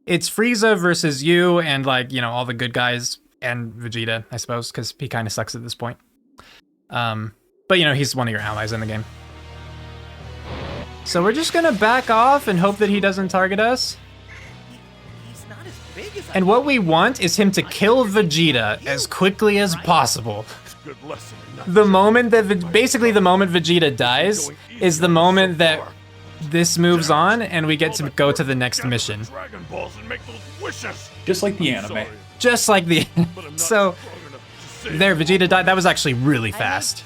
It's Frieza versus you and, like, you know, all the good guys and Vegeta, I suppose, because he kind of sucks at this point. But, you know, he's one of your allies in the game. So we're just gonna back off and hope that he doesn't target us. He's not as big as And what we want is him to kill Vegeta as quickly as possible. good lesson. The moment that, basically the moment Vegeta dies is the moment that this moves on and we get to go to the next mission. Dragon Balls and make those wishes. Just like the anime. Just like the, so there, Vegeta died. That was actually really fast.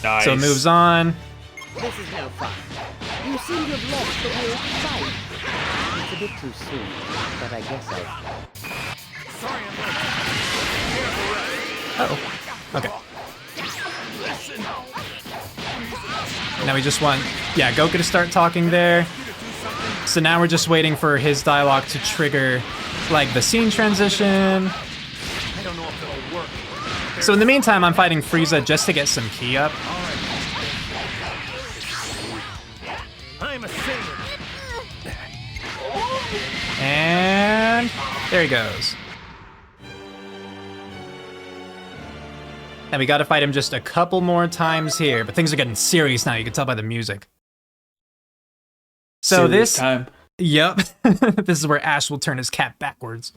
Nice. So it moves on. This is no fun. You seem to have lost the will to fight. It's a bit too soon, but I guess Sorry, I'm late. Uh-oh. Okay. Now we just want, yeah, Goku to start talking there. So now we're just waiting for his dialogue to trigger, like, the scene transition. I don't know if it'll work. So in the meantime, I'm fighting Frieza just to get some ki up. I'm a Saiyan. And there he goes. And we gotta fight him just a couple more times here, but things are getting serious now, you can tell by the music. So Serious this time. Yep. This is where Ash will turn his cap backwards.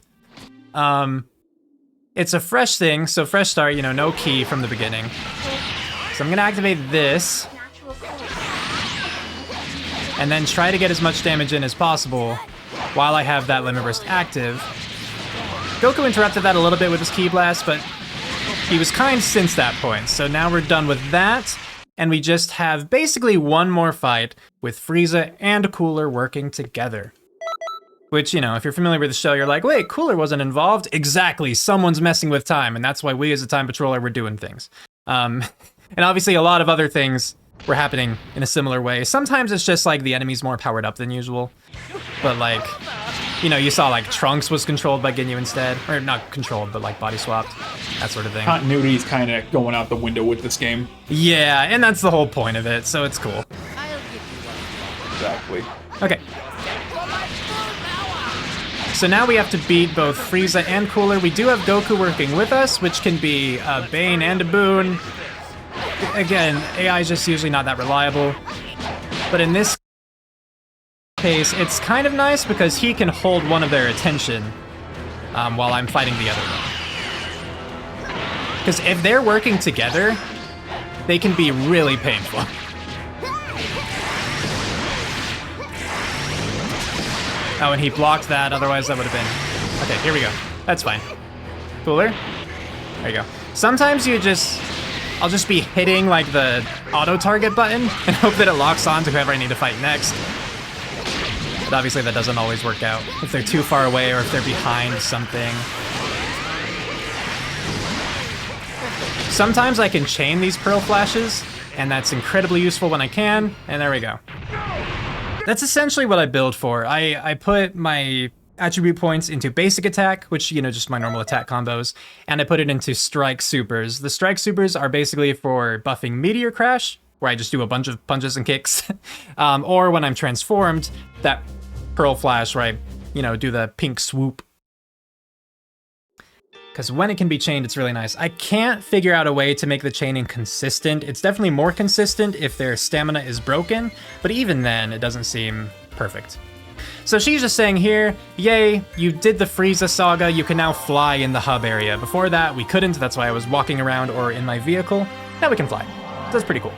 It's a fresh thing, so fresh start, you know, no key from the beginning. So I'm gonna activate this. And then try to get as much damage in as possible while I have that Limit Burst active. Goku interrupted that a little bit with his Ki Blast, but he was kind since that point. So now we're done with that, and we just have basically one more fight with Frieza and Cooler working together. Which, you know, if you're familiar with the show, you're like, wait, Cooler wasn't involved? Exactly, someone's messing with time, and that's why we as a Time Patroller were doing things. And obviously a lot of other things were happening in a similar way. Sometimes it's just like the enemy's more powered up than usual. But like, you know, you saw like Trunks was controlled by Ginyu instead. Or not controlled, but like body swapped. That sort of thing. Continuity's kind of going out the window with this game. Yeah, and that's the whole point of it, so it's cool. Exactly. Okay. So now we have to beat both Frieza and Cooler. We do have Goku working with us, which can be a bane and a boon. Again, AI is just usually not that reliable. But in this case, it's kind of nice because he can hold one of their attention while I'm fighting the other one. Because if they're working together, they can be really painful. Oh, and he blocked that, otherwise that would have been... Okay, here we go. That's fine. Cooler. There you go. Sometimes I'll just be hitting like the auto-target button and hope that it locks on to whoever I need to fight next. But obviously that doesn't always work out. If they're too far away or if they're behind something. Sometimes I can chain these Pearl Flashes, and that's incredibly useful when I can, and there we go. That's essentially what I build for. I put my attribute points into basic attack, which, you know, just my normal attack combos, and I put it into strike supers. The strike supers are basically for buffing Meteor Crash, where I just do a bunch of punches and kicks, or when I'm transformed, that Pearl Flash, where I, you know, do the pink swoop. Because when it can be chained, it's really nice. I can't figure out a way to make the chaining consistent. It's definitely more consistent if their stamina is broken, but even then, it doesn't seem perfect. So she's just saying here, yay, you did the Frieza saga, you can now fly in the hub area. Before that, we couldn't, that's why I was walking around or in my vehicle. Now we can fly. That's pretty cool.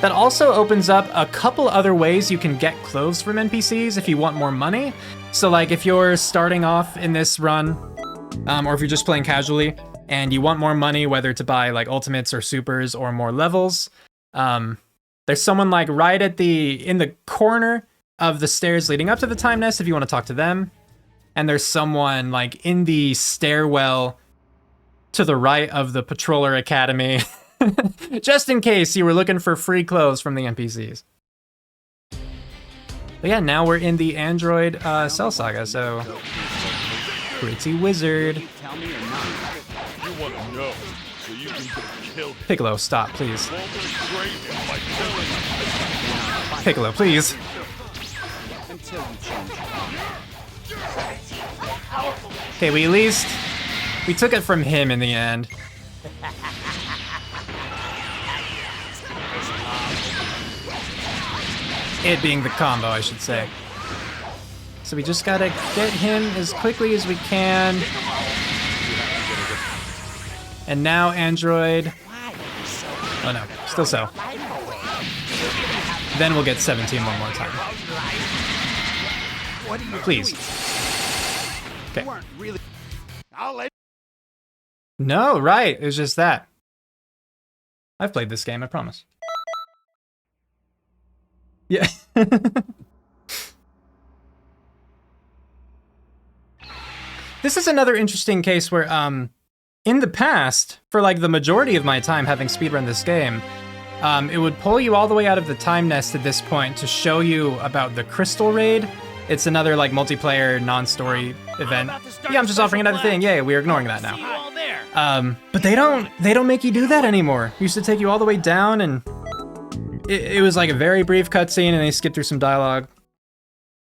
That also opens up a couple other ways you can get clothes from NPCs if you want more money. So like if you're starting off in this run, or if you're just playing casually, and you want more money, whether to buy like ultimates or supers or more levels, there's someone like right in the corner of the stairs leading up to the time nest if you want to talk to them. And there's someone like in the stairwell to the right of the Patroller Academy, just in case you were looking for free clothes from the NPCs. But yeah, now we're in the Android Cell Saga, so pretty wizard. Piccolo, stop, please. Piccolo, please. Okay, we took it from him in the end. It being the combo, I should say. So we just gotta get him as quickly as we can. And now Android. Oh no, still so. Then we'll get 17 one more time. Please. Okay. No, right. It was just that. I've played this game, I promise. Yeah. This is another interesting case where, in the past, for like the majority of my time having speedrun this game, it would pull you all the way out of the time nest at this point to show you about the Crystal Raid. It's another like multiplayer non-story event. Yeah, I'm just offering another thing. Yay, we're ignoring that now. But they don't make you do that anymore. It used to take you all the way down, and it was like a very brief cutscene, and they skip through some dialogue.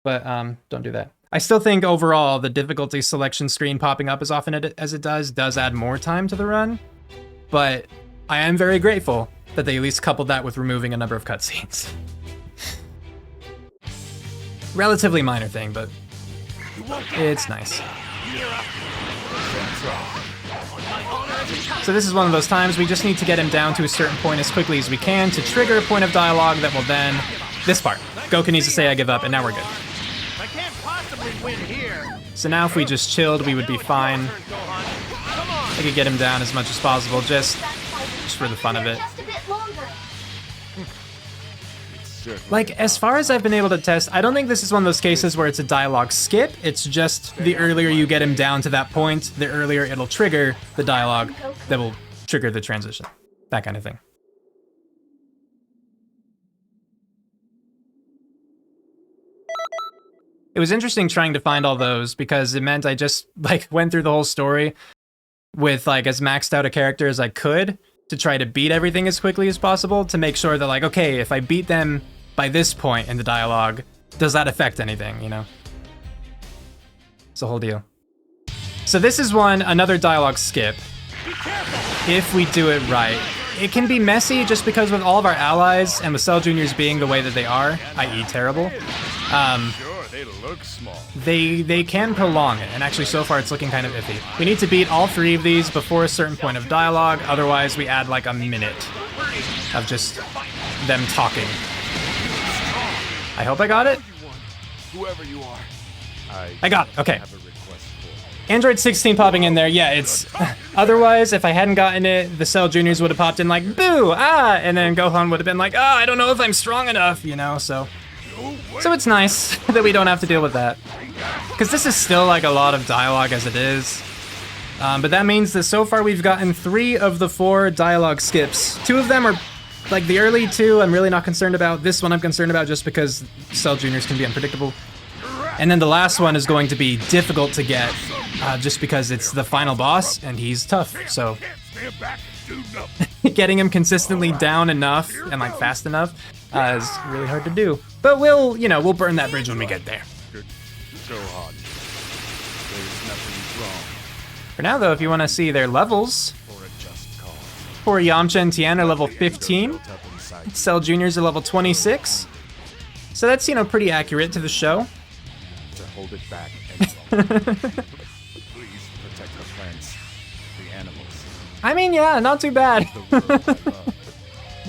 But don't do that. I still think overall the difficulty selection screen popping up as often as it does add more time to the run. But I am very grateful that they at least coupled that with removing a number of cutscenes. Relatively minor thing, but it's nice. So this is one of those times we just need to get him down to a certain point as quickly as we can to trigger a point of dialogue that will then... This part. Goku needs to say I give up, and now we're good. I can't possibly win here. So now if we just chilled, we would be fine. I could get him down as much as possible, just for the fun of it. Like, as far as I've been able to test, I don't think this is one of those cases where it's a dialogue skip. It's just the earlier you get him down to that point, the earlier it'll trigger the dialogue that will trigger the transition. That kind of thing. It was interesting trying to find all those because it meant I just like went through the whole story with like as maxed out a character as I could to try to beat everything as quickly as possible to make sure that like, okay, if I beat them by this point in the dialogue, does that affect anything, you know? It's a whole deal. So this is another dialogue skip. If we do it right. It can be messy just because with all of our allies and with Cell Juniors being the way that they are, i.e. terrible, they can prolong it, and actually so far it's looking kind of iffy. We need to beat all three of these before a certain point of dialogue, otherwise we add like a minute of just them talking. I hope I got it. I got it, okay. Android 16 popping in there, yeah, it's... Otherwise, if I hadn't gotten it, the Cell Juniors would have popped in like, boo, ah, and then Gohan would have been like, I don't know if I'm strong enough, you know, so it's nice that we don't have to deal with that. Because this is still like a lot of dialogue as it is. But that means that so far we've gotten 3 of the 4 dialogue skips. 2 of them are, like the early 2 I'm really not concerned about. This one I'm concerned about just because Cell Juniors can be unpredictable. And then the last one is going to be difficult to get, just because it's the final boss and he's tough, so... Getting him consistently down enough and like fast enough is really hard to do. But we'll burn that bridge when we get there. For now though, if you want to see their levels, poor Yamcha and Tien are level 15, Cell Juniors are level 26, so that's, pretty accurate to the show. To hold it back any longer. Please protect the plants, the animals. I mean, yeah, not too bad.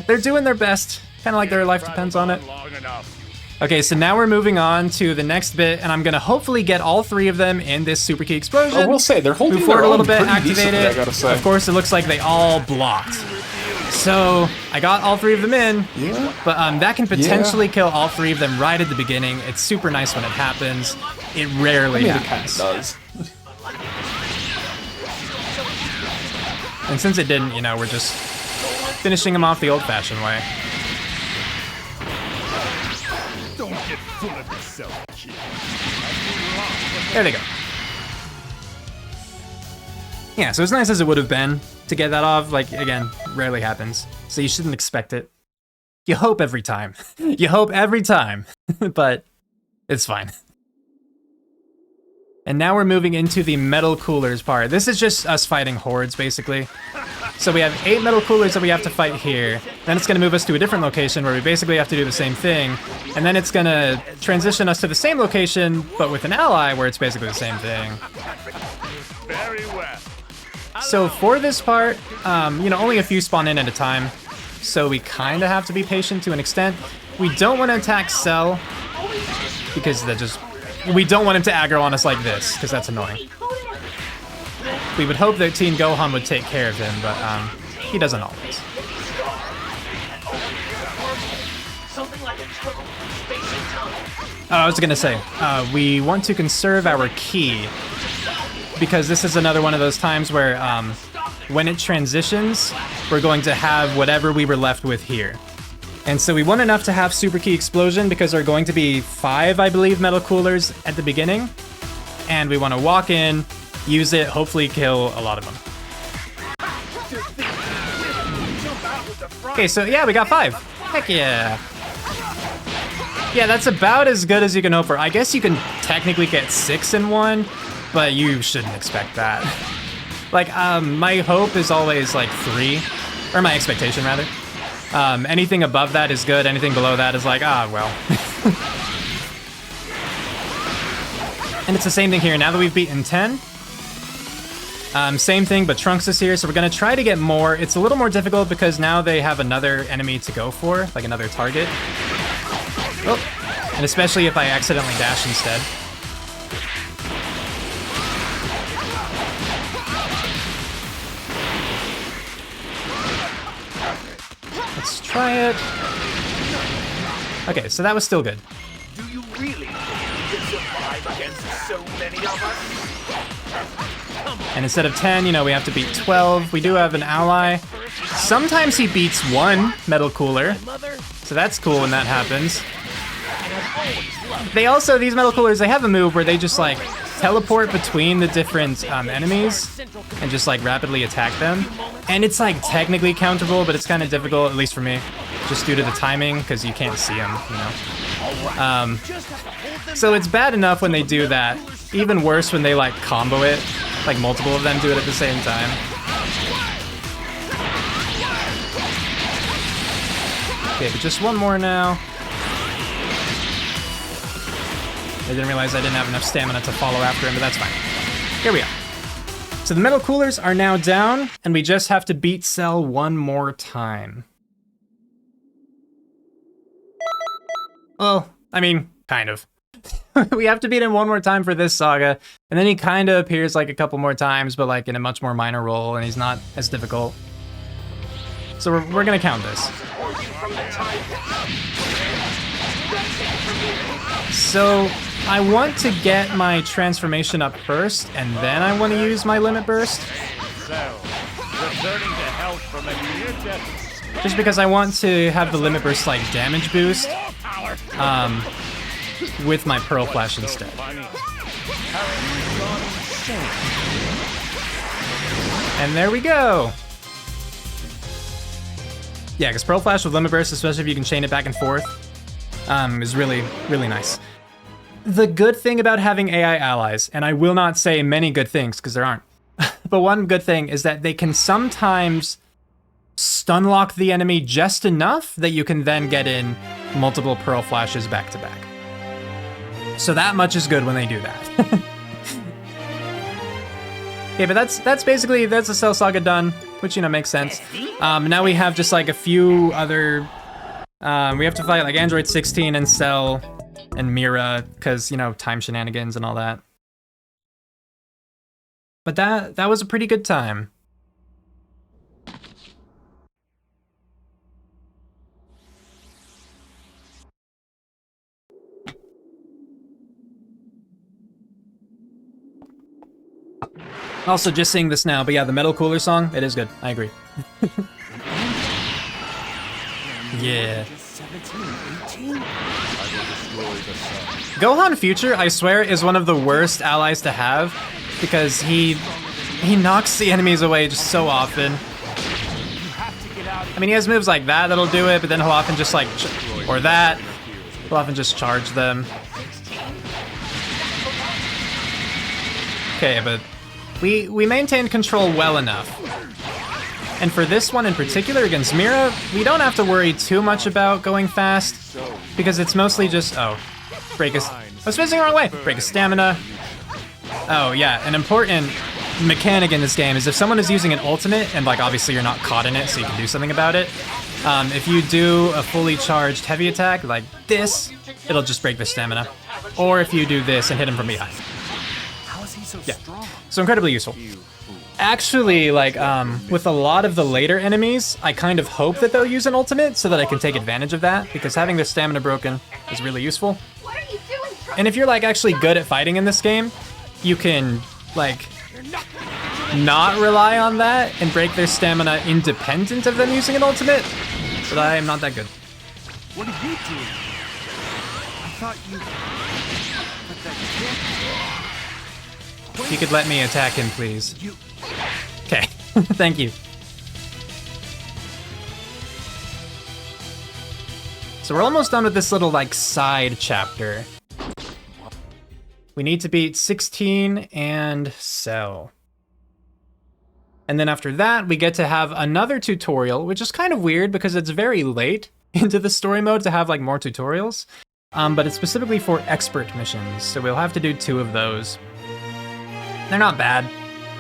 They're doing their best, kind of like their life depends on it. Okay, so now we're moving on to the next bit, and I'm gonna hopefully get all 3 of them in this super key explosion. I will say they're holding Move forward their a little own bit, pretty activate decently, it. I gotta say. Of course, it looks like they all blocked. So I got all 3 of them in, Yeah. but that can potentially kill all 3 of them right at the beginning. It's super nice when it happens. It rarely It kind of happens. does. And since it didn't, you know, we're just finishing them off the old-fashioned way. Don't get full of yourself, kid. There they go. Yeah, so as nice as it would have been to get that off, like, again, rarely happens. So you shouldn't expect it. You hope every time. You hope every time, but it's fine. And now we're moving into the metal coolers part. This is just us fighting hordes, basically. So we have 8 metal coolers that we have to fight here. Then it's gonna move us to a different location where we basically have to do the same thing. And then it's gonna transition us to the same location, but with an ally where it's basically the same thing. Very well. So for this part, you know, only a few spawn in at a time. So we kind of have to be patient to an extent. We don't want to attack Cell because that just... We don't want him to aggro on us like this, because that's annoying. We would hope that Teen Gohan would take care of him, but he doesn't always. I was gonna say, we want to conserve our ki, because this is another one of those times where when it transitions, we're going to have whatever we were left with here. And so we want enough to have Super Key Explosion because there are going to be 5, I believe, metal coolers at the beginning. And we want to walk in, use it, hopefully kill a lot of them. Okay, so yeah, we got 5. Heck yeah. Yeah, that's about as good as you can hope for. I guess you can technically get 6 in one, but you shouldn't expect that. Like, my hope is always like 3, or my expectation rather. Anything above that is good, anything below that is like, well. And it's the same thing here. Now that we've beaten 10, same thing, but Trunks is here, so we're gonna try to get more. It's a little more difficult because now they have another enemy to go for, like another target. Oh, and especially if I accidentally dash instead. Let's try it. Okay, so that was still good. Do you really think you can survive against so many of us? And instead of 10, you know, we have to beat 12. We do have an ally. Sometimes he beats 1 metal cooler. So that's cool when that happens. They also, these metal coolers, they have a move where they just like teleport between the different enemies and just like rapidly attack them. And it's like technically countable, but it's kind of difficult, at least for me, just due to the timing, because you can't see them, you know. So it's bad enough when they do that. Even worse when they like combo it, like multiple of them do it at the same time. Okay, but just one more now. I didn't realize I didn't have enough stamina to follow after him, but that's fine. Here we are. So the metal coolers are now down, and we just have to beat Cell one more time. Well, I mean, kind of. We have to beat him one more time for this saga, and then he kind of appears like a couple more times, but like in a much more minor role, and he's not as difficult. So we're gonna count this. So I want to get my transformation up first, and then I want to use my limit burst. So, returning to health from a near-death. Just because I want to have the limit burst like damage boost. With my Pearl Flash instead. And there we go. Yeah, because Pearl Flash with Limit Burst, especially if you can chain it back and forth, is really, really nice. The good thing about having AI allies, and I will not say many good things because there aren't, but one good thing is that they can sometimes stun lock the enemy just enough that you can then get in multiple Pearl Flashes back to back. So that much is good when they do that. Okay, but that's the Cell Saga done, which, you know, makes sense. Now we have just like a few other, we have to fight like Android 16 and Cell and Mira, because, you know, time shenanigans and all that. But that was a pretty good time. Also, just seeing this now, but yeah, the Metal Cooler song, it is good. I agree. Yeah. Gohan Future, I swear, is one of the worst allies to have because he knocks the enemies away just so often. I mean, he has moves like that that'll do it, but then he'll often just like, or that, he'll often just charge them. Okay, but we maintained control well enough. And for this one in particular against Mira, we don't have to worry too much about going fast because it's mostly just, oh, break his, I was facing the wrong way. Break his stamina. Oh yeah, an important mechanic in this game is if someone is using an ultimate and like obviously you're not caught in it so you can do something about it. If you do a fully charged heavy attack like this, it'll just break the stamina. Or if you do this and hit him from behind. Yeah, so incredibly useful. Actually, like, with a lot of the later enemies, I kind of hope that they'll use an ultimate so that I can take advantage of that, because having their stamina broken is really useful. What are you doing? And if you're, like, actually good at fighting in this game, you can, like, not rely on that and break their stamina independent of them using an ultimate, but I am not that good. What are you doing? I thought you... But that can't... If you could let me attack him, please. Okay, thank you. So we're almost done with this little, like, side chapter. We need to beat 16 and Cell. And then after that, we get to have another tutorial, which is kind of weird because it's very late into the story mode to have, like, more tutorials. But it's specifically for expert missions, so we'll have to do 2 of those. They're not bad.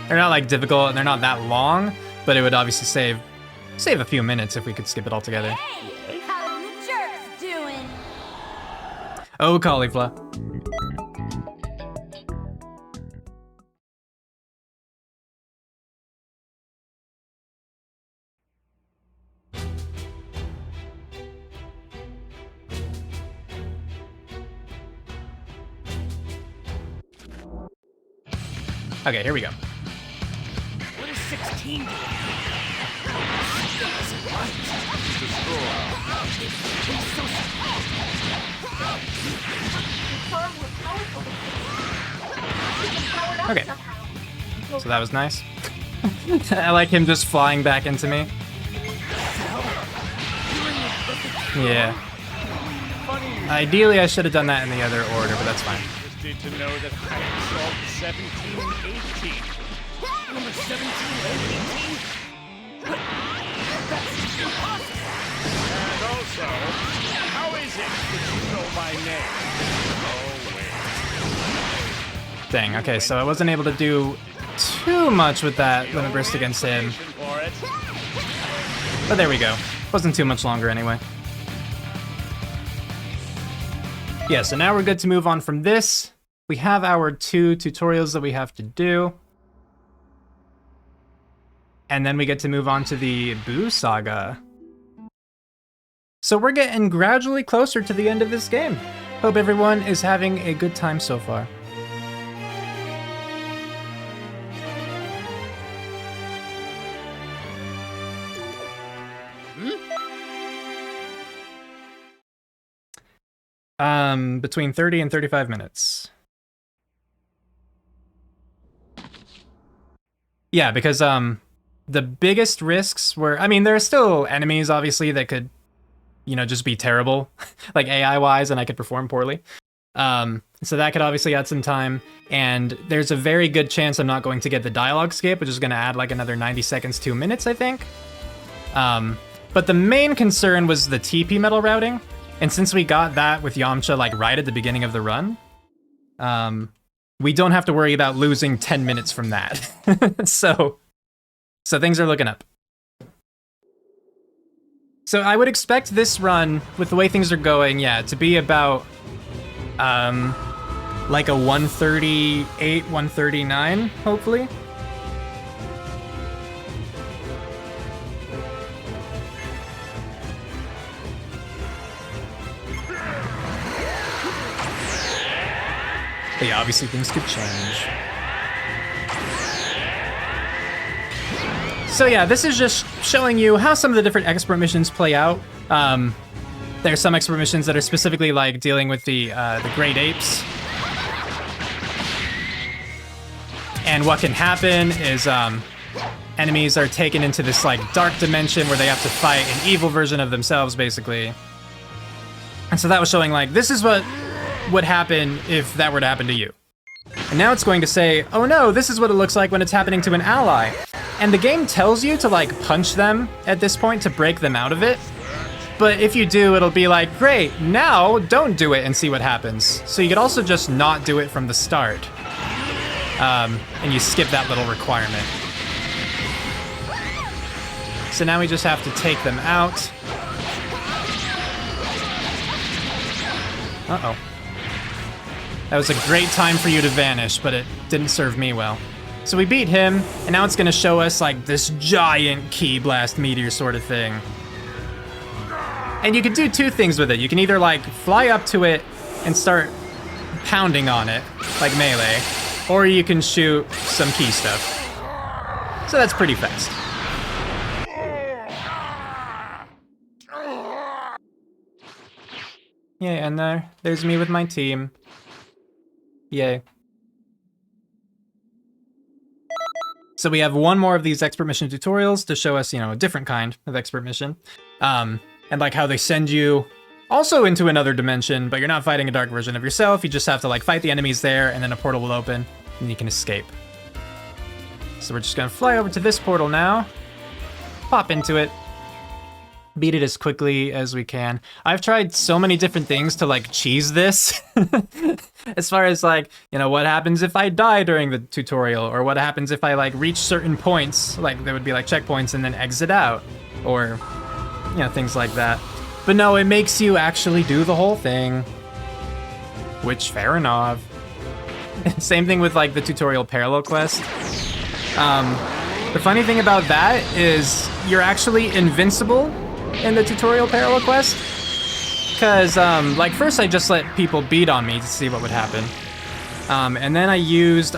They're not like difficult and they're not that long, but it would obviously save a few minutes if we could skip it all together. Hey, how you jerks doing? Oh, cauliflower. Okay, here we go. What is 16 doing? Okay. So that was nice. I like him just flying back into me. Yeah. Ideally, I should have done that in the other order, but that's fine. Just need to know that I installed 17 and 18. Number 17 and 18? That's impossible! And also, how is it that you know my name? Oh, wait. Dang, okay, so I wasn't able to do too much with that limit burst against him. But there we go. Wasn't too much longer anyway. Yeah, so now we're good to move on from this. We have our 2 tutorials that we have to do. And then we get to move on to the Boo Saga. So we're getting gradually closer to the end of this game. Hope everyone is having a good time so far. Between 30 and 35 minutes. Yeah, because the biggest risks were, I mean, there are still enemies obviously that could, you know, just be terrible, like AI wise, and I could perform poorly. So that could obviously add some time, and there's a very good chance I'm not going to get the dialogue skip, which is going to add like another 90 seconds, 2 minutes, I think. But the main concern was the TP metal routing. And since we got that with Yamcha like right at the beginning of the run, we don't have to worry about losing 10 minutes from that. so things are looking up. So I would expect this run, with the way things are going, yeah, to be about like a 138, 139, hopefully. But yeah, obviously things could change. So yeah, this is just showing you how some of the different expert missions play out. There's some expert missions that are specifically like dealing with the great apes. And what can happen is enemies are taken into this like dark dimension where they have to fight an evil version of themselves, basically. And so that was showing like, this is what would happen if that were to happen to you. And now it's going to say, oh no, this is what it looks like when it's happening to an ally. And the game tells you to like punch them at this point to break them out of it. But if you do, it'll be like, great, now don't do it and see what happens. So you could also just not do it from the start. And you skip that little requirement. So now we just have to take them out. Uh-oh. That was a great time for you to vanish, but it didn't serve me well. So we beat him, and now it's gonna show us like this giant Ki Blast meteor sort of thing. And you can do two things with it. You can either like fly up to it and start pounding on it, like melee, or you can shoot some Ki stuff. So that's pretty fast. Yeah, and there's me with my team. Yay. So we have one more of these expert mission tutorials to show us, you know, a different kind of expert mission. And like how they send you also into another dimension, but you're not fighting a dark version of yourself. You just have to like fight the enemies there, and then a portal will open and you can escape. So we're just gonna fly over to this portal now, pop into it, beat it as quickly as we can. I've tried so many different things to like cheese this. As far as like, you know, what happens if I die during the tutorial, or what happens if I like reach certain points, like there would be like checkpoints and then exit out, or, you know, things like that. But no, it makes you actually do the whole thing, which fair enough. Same thing with like the tutorial parallel quest. The funny thing about that is you're actually invincible in the tutorial parallel quest. Because, like, first I just let people beat on me to see what would happen. And then I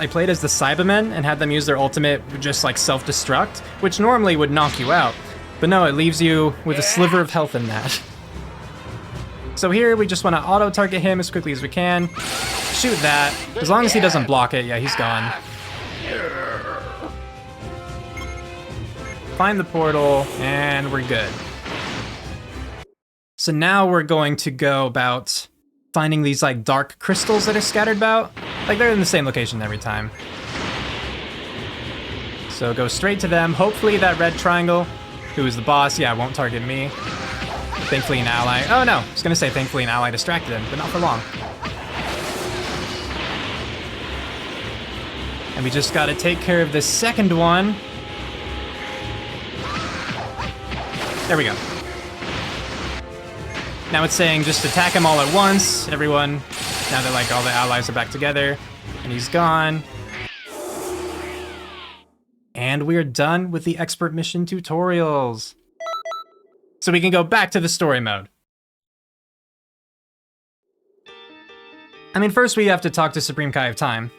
played as the Cybermen and had them use their ultimate just, like, self-destruct, which normally would knock you out. But no, it leaves you with a sliver of health in that. So here, we just want to auto-target him as quickly as we can. Shoot that. As long as he doesn't block it, yeah, he's gone. Find the portal, and we're good. So now we're going to go about finding these like dark crystals that are scattered about. Like they're in the same location every time. So go straight to them. Hopefully that red triangle, who is the boss, yeah, won't target me. Thankfully an ally. Oh no, I was gonna say thankfully an ally distracted him, but not for long. And we just gotta take care of this second one. There we go. Now it's saying just attack him all at once, everyone. Now that like all the allies are back together, and he's gone. And we're done with the expert mission tutorials. So we can go back to the story mode. I mean, first we have to talk to Supreme Kai of Time.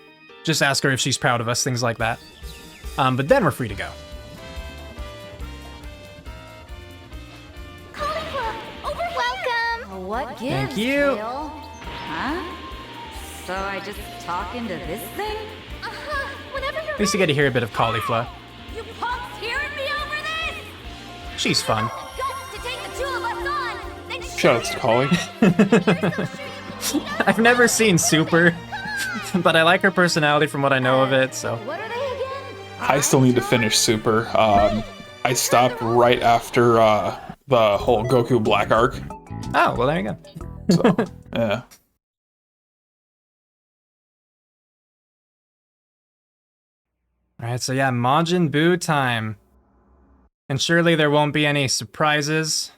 Just ask her if she's proud of us, things like that. But then we're free to go. What gives, Thank you. Tail? Huh? So I just talk into this thing? Whenever you're At least you get to hear a bit of Caulifla. you punks hearing me over this? She's fun. To take the two of us on, then Shout out to Collie. I've never seen Super, but I like her personality from what I know of it, so. What are they again? I still need to finish Super. I stopped right after the whole Goku Black arc. Oh, well, there you go. So, yeah. Alright, so yeah, Majin Buu time. And surely there won't be any surprises.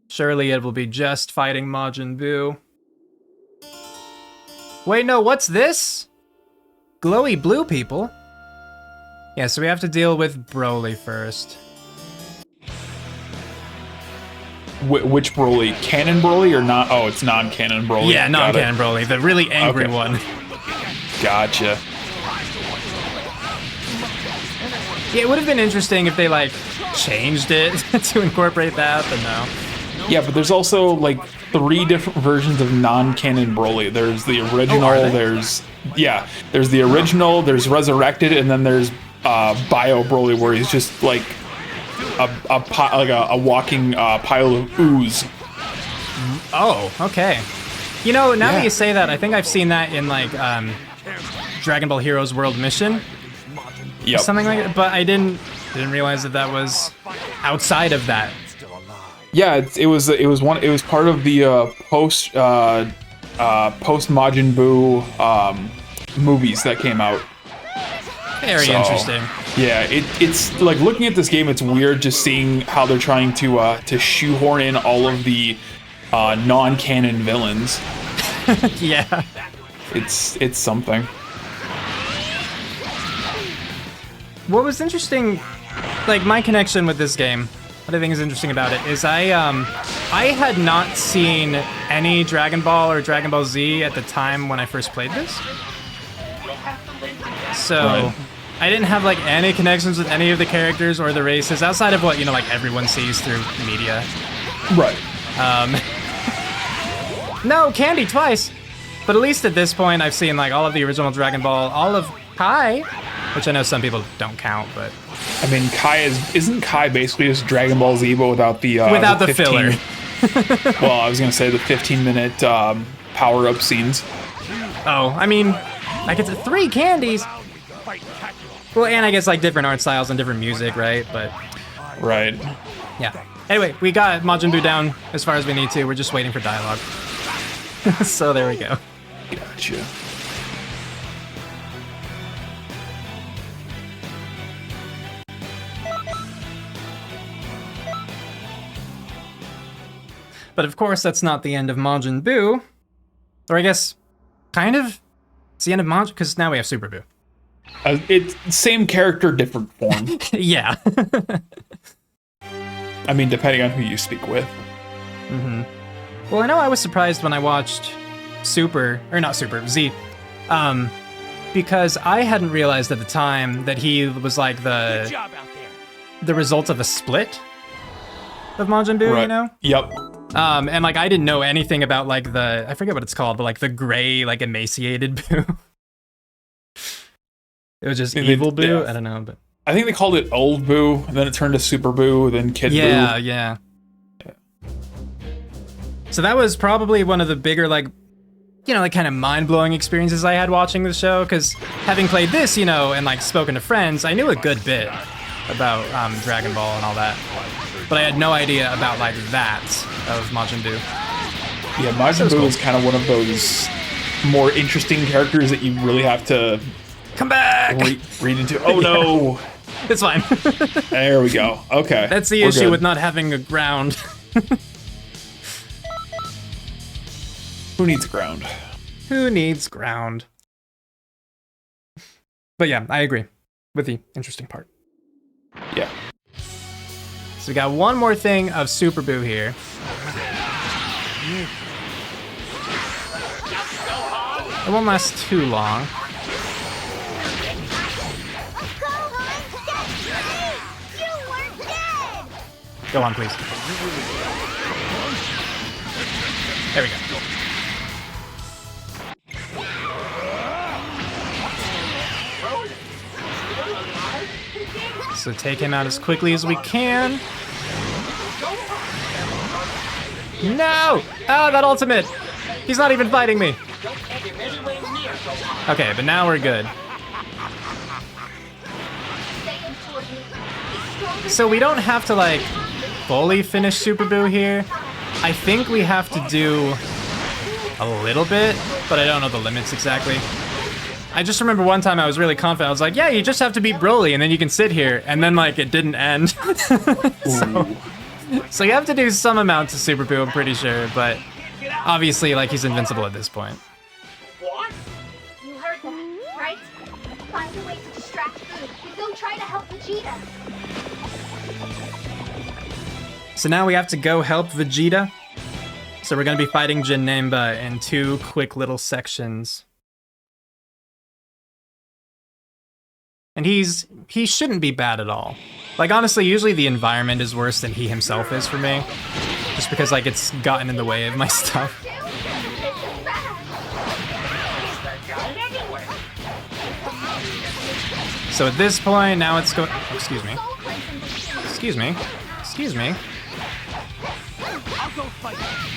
Surely it will be just fighting Majin Buu. Wait, no, what's this? Glowy blue people? Yeah, so we have to deal with Broly first. Which Broly? Canon Broly or not? Oh, it's non-canon Broly. Yeah, non-canon Broly, the really angry one. Gotcha. Yeah, it would have been interesting if they, like, changed it to incorporate that, but no. Yeah, but there's also, like, 3 different versions of non-canon Broly. There's the original, there's the original, there's Resurrected, and then there's Bio Broly, where he's just, like, a walking pile of ooze. Oh, okay. You know, now that you say that, I think I've seen that in, like, Dragon Ball Heroes World Mission. Yep. Something like that, but I didn't realize that was outside of that. Yeah, it was part of the post Majin Buu movies that came out. Very interesting. Yeah, it's like looking at this game, it's weird just seeing how they're trying to shoehorn in all of the non-canon villains. Yeah. It's something. What was interesting, like my connection with this game, what I think is interesting about it is I had not seen any Dragon Ball or Dragon Ball Z at the time when I first played this. So I didn't have like any connections with any of the characters or the races outside of what, you know, like everyone sees through media. Right. No, Candy twice. But at least at this point I've seen like all of the original Dragon Ball, all of Kai, which I know some people don't count, but I mean, isn't Kai basically just Dragon Ball Z, but without the filler? Well, I was gonna say the 15-minute power-up scenes. Oh, I mean, I get 3 candies. Well, and I guess like different art styles and different music, right? But right. Yeah. Anyway, we got Majin Buu down as far as we need to. We're just waiting for dialogue. So there we go. Gotcha. But of course, that's not the end of Majin Buu. Or I guess, kind of. It's the end of Majin, because now we have Super Buu. It's same character, different form. Yeah. I mean, depending on who you speak with. Mm-hmm. Well, I know I was surprised when I watched Z, because I hadn't realized at the time that he was like the result of a split of Majin Buu, you know? Yep. And like I didn't know anything about like I forget what it's called, but like the gray, like emaciated Buu. It was just evil Buu. Yeah. I don't know, but I think they called it Old Buu, and then it turned to Super Buu, then Kid Buu. Yeah. So that was probably one of the bigger, like, you know, like kind of mind-blowing experiences I had watching the show, because having played this, you know, and like spoken to friends, I knew a good bit about Dragon Ball and all that, but I had no idea about like that of Majin Buu. Yeah, Majin Buu is kind of one of those more interesting characters that you really have to come back read into. Oh no, it's fine. There we go. Okay, that's the issue with not having a ground. Who needs ground? Who needs ground? But yeah, I agree with the interesting part. Yeah. So we got one more thing of Super Buu here. It won't last too long. Go on, please. There we go. So take him out as quickly as we can. No! Oh, that ultimate! He's not even fighting me. Okay, but now we're good. So we don't have to, like, fully finish Super Buu here. I think we have to do a little bit, but I don't know the limits exactly. I just remember one time I was really confident. I was like, yeah, you just have to beat Broly and then you can sit here. And then like it didn't end. So you have to do some amount to Super Buu, I'm pretty sure. But obviously like he's invincible at this point. What? right? Find a way to distract Food and go try to help Vegeta. So now we have to go help Vegeta. So we're gonna be fighting Janemba in 2 quick little sections. And he shouldn't be bad at all. Like, honestly, usually the environment is worse than he himself is for me. Just because, like, it's gotten in the way of my stuff. So at this point, now it's going... Oh, excuse me. Excuse me. Excuse me.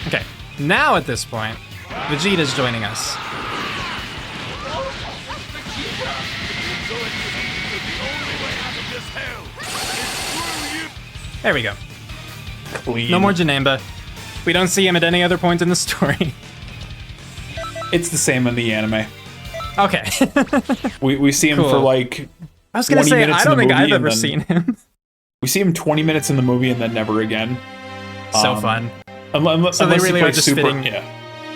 Okay, now at this point, Vegeta's joining us. There we go. Clean. No more Janemba. We don't see him at any other point in the story. It's the same in the anime. Okay. We see him Cool. for like I was gonna 20 say, minutes I in don't the think movie I've and ever then- seen him. We see him 20 minutes in the movie and then never again. So fun. Unless, So they unless really he are plays just Super, fitting yeah.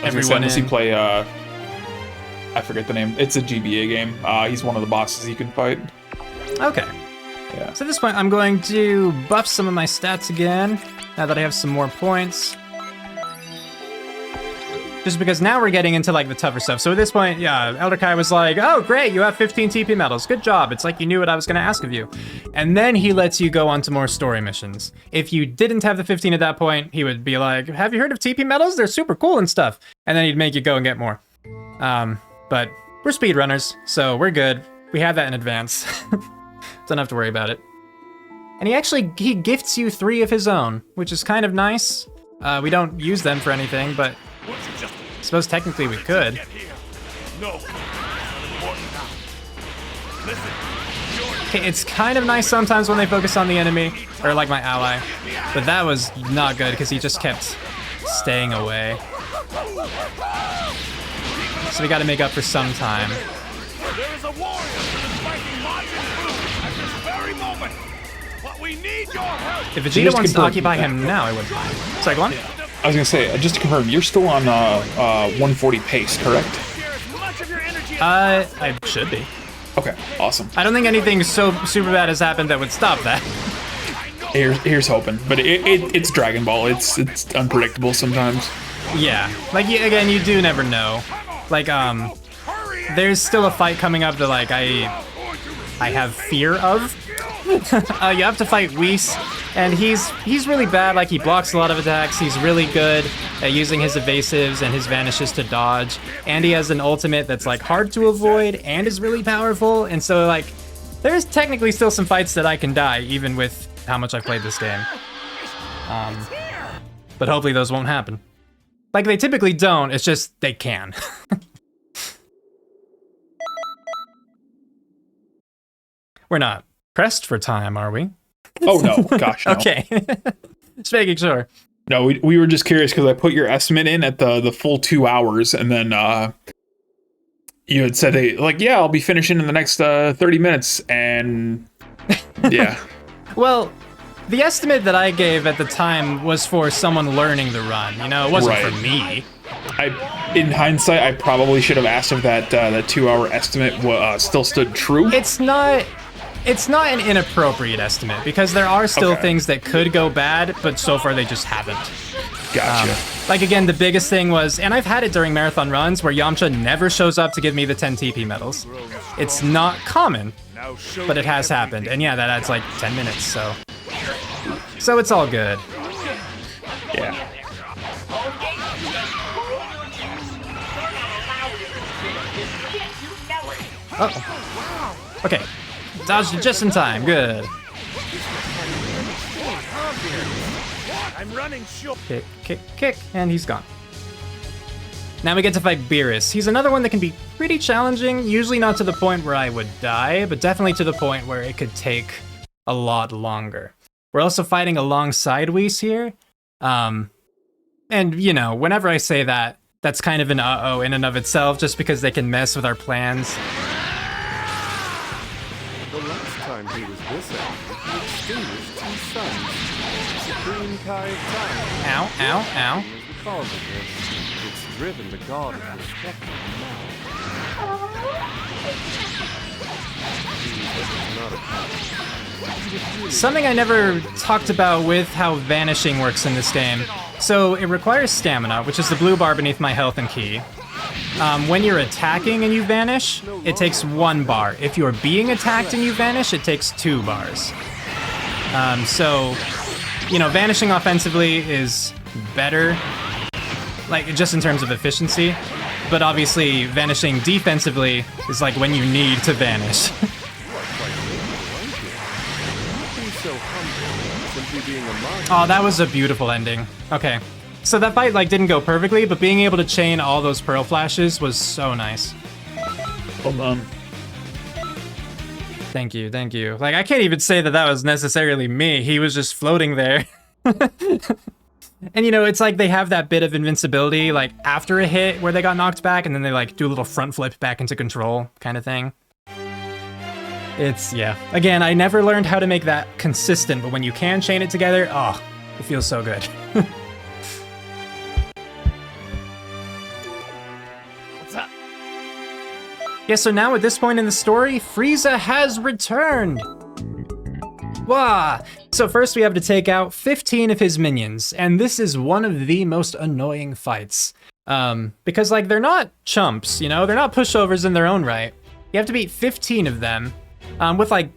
everyone unless he in. play I forget the name. It's a GBA game. He's one of the bosses you can fight. Okay. Yeah. So at this point, I'm going to buff some of my stats again, now that I have some more points. Just because now we're getting into, like, the tougher stuff. So at this point, yeah, Elder Kai was like, oh, great, you have 15 TP medals. Good job. It's like you knew what I was going to ask of you. And then he lets you go on to more story missions. If you didn't have the 15 at that point, he would be like, have you heard of TP medals? They're super cool and stuff. And then he'd make you go and get more. But we're speedrunners, so we're good. We have that in advance. Don't have to worry about it. And he gifts you 3 of his own, which is kind of nice. We don't use them for anything, but I suppose technically we could. Okay, it's kind of nice sometimes when they focus on the enemy, or like my ally, but that was not good because he just kept staying away. So we gotta make up for some time. There is a warrior that is fighting Majin Buu at this very moment. But we need your help. If Vegeta Just wants to confirm occupy that. him now, I wouldn't mind. Sorry, go on. I was gonna say, just to confirm, you're still on 140 pace, correct? Share as much of your energy as I should be. Okay, awesome. I don't think anything so super bad has happened that would stop that. Here's hoping, but it's Dragon Ball. It's unpredictable sometimes. Yeah, like again, you do never know. Like there's still a fight coming up that like I have fear of. You have to fight Whis, and he's really bad. Like he blocks a lot of attacks. He's really good at using his evasives and his vanishes to dodge. And he has an ultimate that's like hard to avoid and is really powerful. And so like there's technically still some fights that I can die even with how much I've played this game. But hopefully those won't happen. Like they typically don't. It's just they can. We're not pressed for time, are we? Oh no, gosh no. Okay. Just making sure. No, we were just curious because I put your estimate in at the full 2 hours, and then you had said, hey, like, yeah, I'll be finishing in the next 30 minutes, and yeah. Well, the estimate that I gave at the time was for someone learning the run. You know, it wasn't Right. for me. In hindsight, I probably should have asked if that 2 hour estimate still stood true. It's not an inappropriate estimate because there are still Okay. things that could go bad, but so far they just haven't. Gotcha. Like again, the biggest thing was, and I've had it during marathon runs where Yamcha never shows up to give me the 10 TP medals. It's not common, now show but it has happened. And yeah, that adds like 10 minutes, so it's all good. Yeah. Uh-oh. Okay, dodged it just in time, good. I'm running short. Kick, kick, kick, and he's gone. Now we get to fight Beerus. He's another one that can be pretty challenging, usually not to the point where I would die, but definitely to the point where it could take a lot longer. We're also fighting alongside Whis here. And, you know, whenever I say that, that's kind of an uh-oh in and of itself, just because they can mess with our plans. The last time he was this angry, he extinguished 2 suns. Supreme Kai of Time. Ow, ow, ow. Is the cause of this. It's driven the god of destruction now. not a paladin. Something I never talked about with how vanishing works in this game. So it requires stamina, which is the blue bar beneath my health and key. When you're attacking and you vanish, it takes 1 bar. If you're being attacked and you vanish, it takes 2 bars. So, you know, vanishing offensively is better, like just in terms of efficiency. But obviously, vanishing defensively is like when you need to vanish. So humble, simply being a monk. Oh, that was a beautiful ending. Okay. So that fight, like, didn't go perfectly, but being able to chain all those pearl flashes was so nice. Well done. Thank you, thank you. Like, I can't even say that that was necessarily me. He was just floating there. And, you know, it's like they have that bit of invincibility, like, after a hit where they got knocked back, and then they, like, do a little front flip back into control kind of thing. It's, yeah. Again, I never learned how to make that consistent, but when you can chain it together, oh, it feels so good. What's up? Yeah, so now at this point in the story, Frieza has returned! Wah! So first we have to take out 15 of his minions, and this is one of the most annoying fights. Because, like, they're not chumps, you know? They're not pushovers in their own right. You have to beat 15 of them, with, like,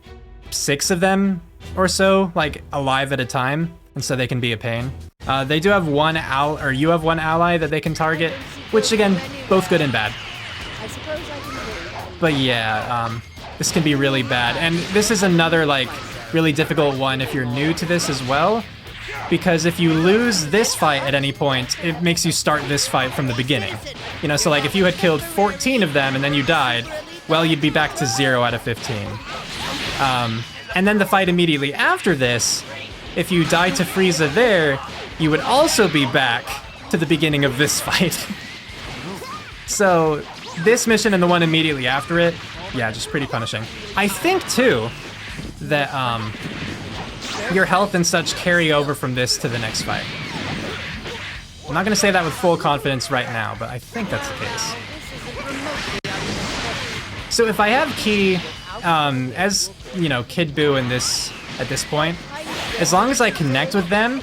6 of them or so, like, alive at a time, and so they can be a pain. They do have you have one ally that they can target, which, again, both good and bad. But yeah, this can be really bad. And this is another, like, really difficult one if you're new to this as well, because if you lose this fight at any point, it makes you start this fight from the beginning. You know, so like if you had killed 14 of them and then you died, well, you'd be back to 0 out of 15. And then the fight immediately after this, if you died to Frieza there, you would also be back to the beginning of this fight. So this mission and the one immediately after it, yeah, just pretty punishing. I think too that your health and such carry over from this to the next fight. I'm not gonna say that with full confidence right now, but I think that's the case. So if I have Ki, as you know, Kid Buu in this at this point, as long as I connect with them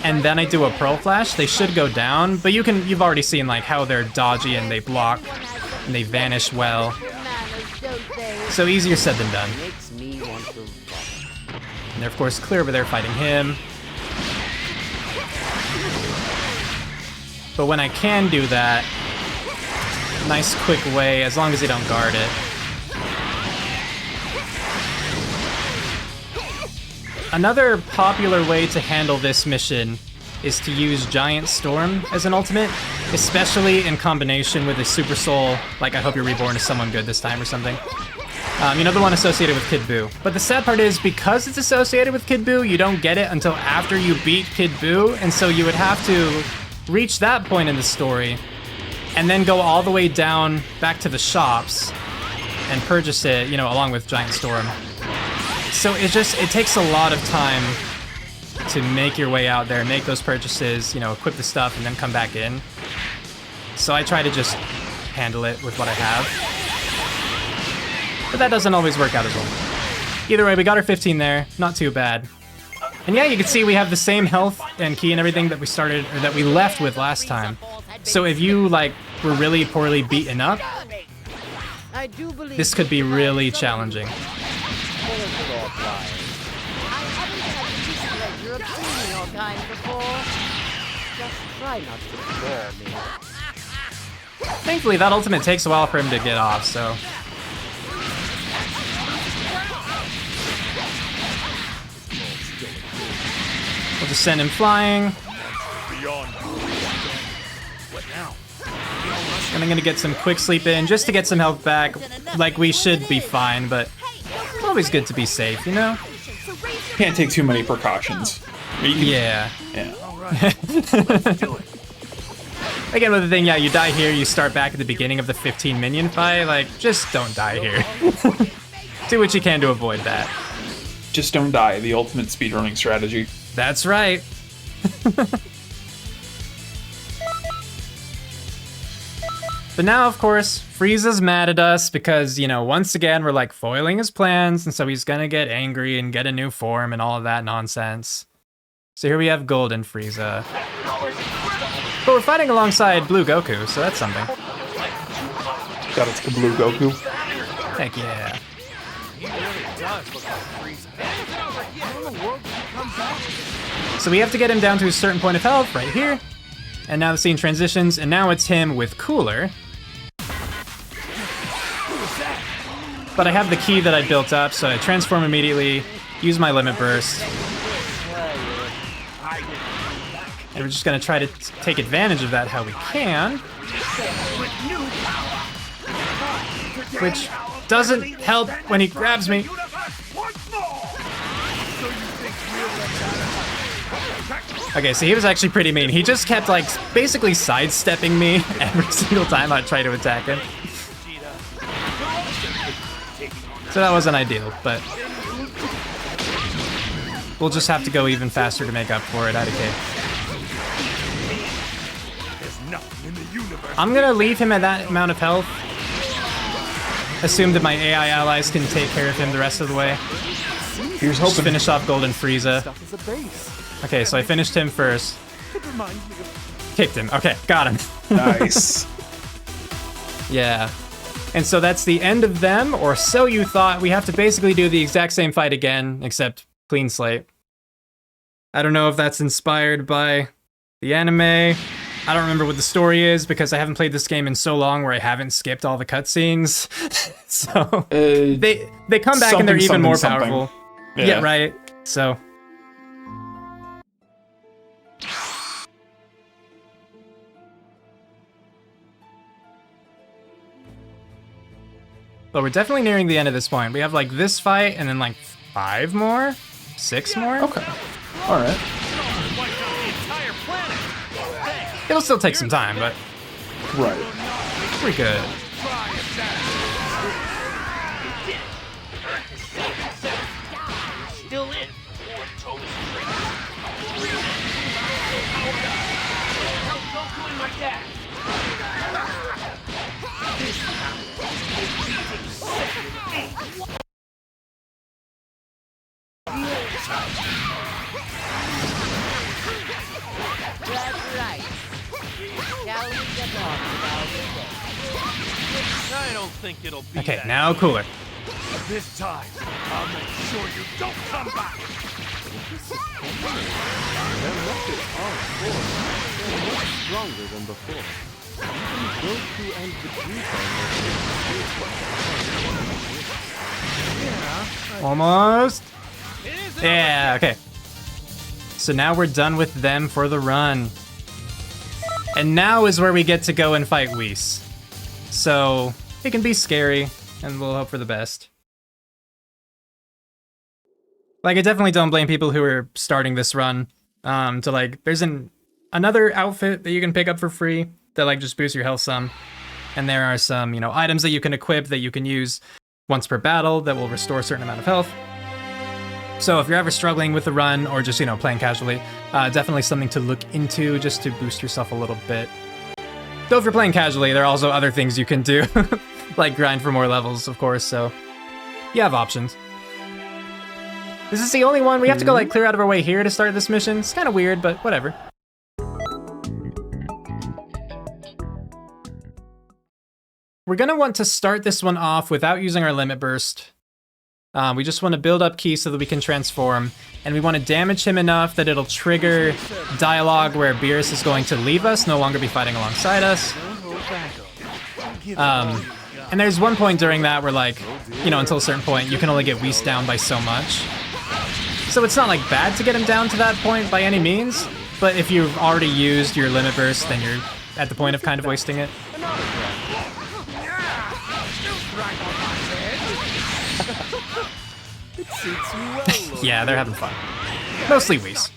and then I do a Pearl Flash, they should go down. But you've already seen like how they're dodgy and they block and they vanish well. So easier said than done. And they're of course clear over there fighting him. But when I can do that, nice quick way, as long as they don't guard it. Another popular way to handle this mission is to use Giant Storm as an ultimate, especially in combination with a Super Soul, like I Hope You're Reborn is someone good this time or something. You know, the one associated with Kid Buu. But the sad part is, because it's associated with Kid Buu, you don't get it until after you beat Kid Buu, and so you would have to reach that point in the story, and then go all the way down back to the shops and purchase it, you know, along with Giant Storm. So it takes a lot of time to make your way out there, make those purchases, you know, equip the stuff, and then come back in. So I try to just handle it with what I have. But that doesn't always work out as well. Either way, we got our 15 there, not too bad. And yeah, you can see we have the same health and key and everything that we started, or that we left with last time. So if you, like, were really poorly beaten up, this could be really challenging. Thankfully, that ultimate takes a while for him to get off, so... We'll just send him flying. And I'm gonna get some quick sleep in just to get some health back. Like, we should be fine, but it's always good to be safe, you know? Can't take too many precautions. Yeah. Yeah. Again, with the thing, yeah, you die here, you start back at the beginning of the 15 minion fight. Like, just don't die here. Do what you can to avoid that. Just don't die, the ultimate speedrunning strategy. That's right. But now, of course, Frieza's mad at us because, you know, once again, we're like foiling his plans, and so he's gonna get angry and get a new form and all of that nonsense. So here we have Golden Frieza. But we're fighting alongside Blue Goku, so that's something. Got it's the Blue Goku. Heck yeah. So we have to get him down to a certain point of health right here. And now the scene transitions, and now it's him with Cooler. But I have the key that I built up, so I transform immediately, use my Limit Burst. And we're just gonna try to take advantage of that how we can. Which doesn't help when he grabs me. Okay, so he was actually pretty mean. He just kept, like, basically sidestepping me every single time I try to attack him. So that wasn't ideal, but we'll just have to go even faster to make up for it, IDK. I'm gonna leave him at that amount of health. Assume that my AI allies can take care of him the rest of the way. Here's hoping. Just finish off Golden Frieza. Okay, so I finished him first. Kicked him. Okay, got him. Nice. Yeah. And so that's the end of them, or so you thought. We have to basically do the exact same fight again, except clean slate. I don't know if that's inspired by the anime. I don't remember what the story is because I haven't played this game in so long where I haven't skipped all the cutscenes. So they come back and they're even more powerful. Yeah, right. So but we're definitely nearing the end of this point. We have like this fight and then like 5 more? 6 more? Okay. Alright. It'll still take some time, but Right. pretty good. Still in. Goku and my dad. That's right. Now we get on about I don't think it'll be Okay, that now Cooler. this time. I'll make sure you don't come back. Their methods are poor. They're much stronger than before. Even Goku and Vegeta Almost. Yeah, okay. So now we're done with them for the run. And now is where we get to go and fight Whis. So it can be scary, and we'll hope for the best. Like, I definitely don't blame people who are starting this run. To like, there's another outfit that you can pick up for free that like just boosts your health some. And there are some, you know, items that you can equip that you can use once per battle that will restore a certain amount of health. So if you're ever struggling with the run or just, you know, playing casually, definitely something to look into just to boost yourself a little bit. Though if you're playing casually, there are also other things you can do, like grind for more levels, of course, so you have options. This is the only one. We have to go, like, clear out of our way here to start this mission. It's kind of weird, but whatever. We're gonna want to start this one off without using our Limit Burst. We just want to build up Ki so that we can transform, and we want to damage him enough that it'll trigger dialogue where Beerus is going to leave us, no longer be fighting alongside us. And there's one point during that where, like, you know, until a certain point, you can only get Whis down by so much. So it's not, like, bad to get him down to that point by any means, but if you've already used your Limit Burst, then you're at the point of kind of wasting it. Yeah, they're having fun. Mostly Whis.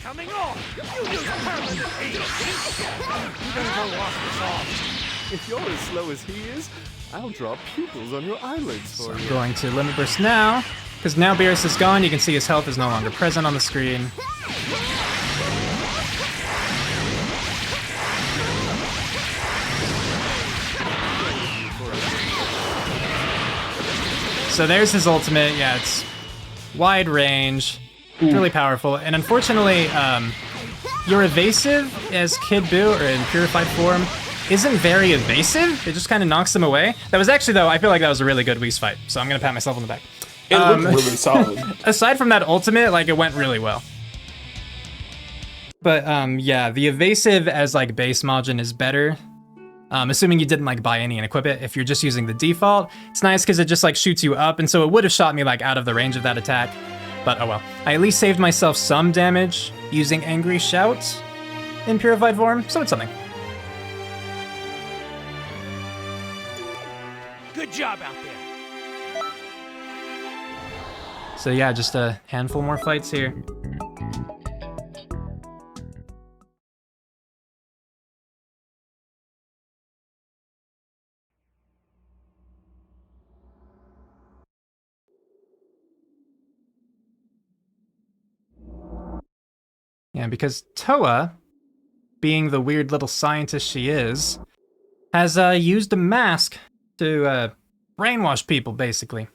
If you're as slow as he is, I'll draw pupils on your eyelids for I'm you. going to Limit Burst now, because now Beerus is gone, you can see his health is no longer present on the screen. So there's his ultimate. Yeah, it's wide range, really powerful. And unfortunately, your evasive as Kid Buu or in purified form isn't very evasive. It just kind of knocks him away. That was actually, though, I feel like that was a really good Whis fight. So I'm going to pat myself on the back. It looked really solid. Aside from that ultimate, like, it went really well. But, yeah, the evasive as, like, base Majin is better. Assuming you didn't, like, buy any and equip it. If you're just using the default, it's nice because it just, like, shoots you up. And so it would have shot me, like, out of the range of that attack. But, oh well. I at least saved myself some damage using Angry Shout in purified form, so it's something. Good job out there. So yeah, just a handful more fights here. Yeah, because Toa, being the weird little scientist she is, has used a mask to brainwash people, basically.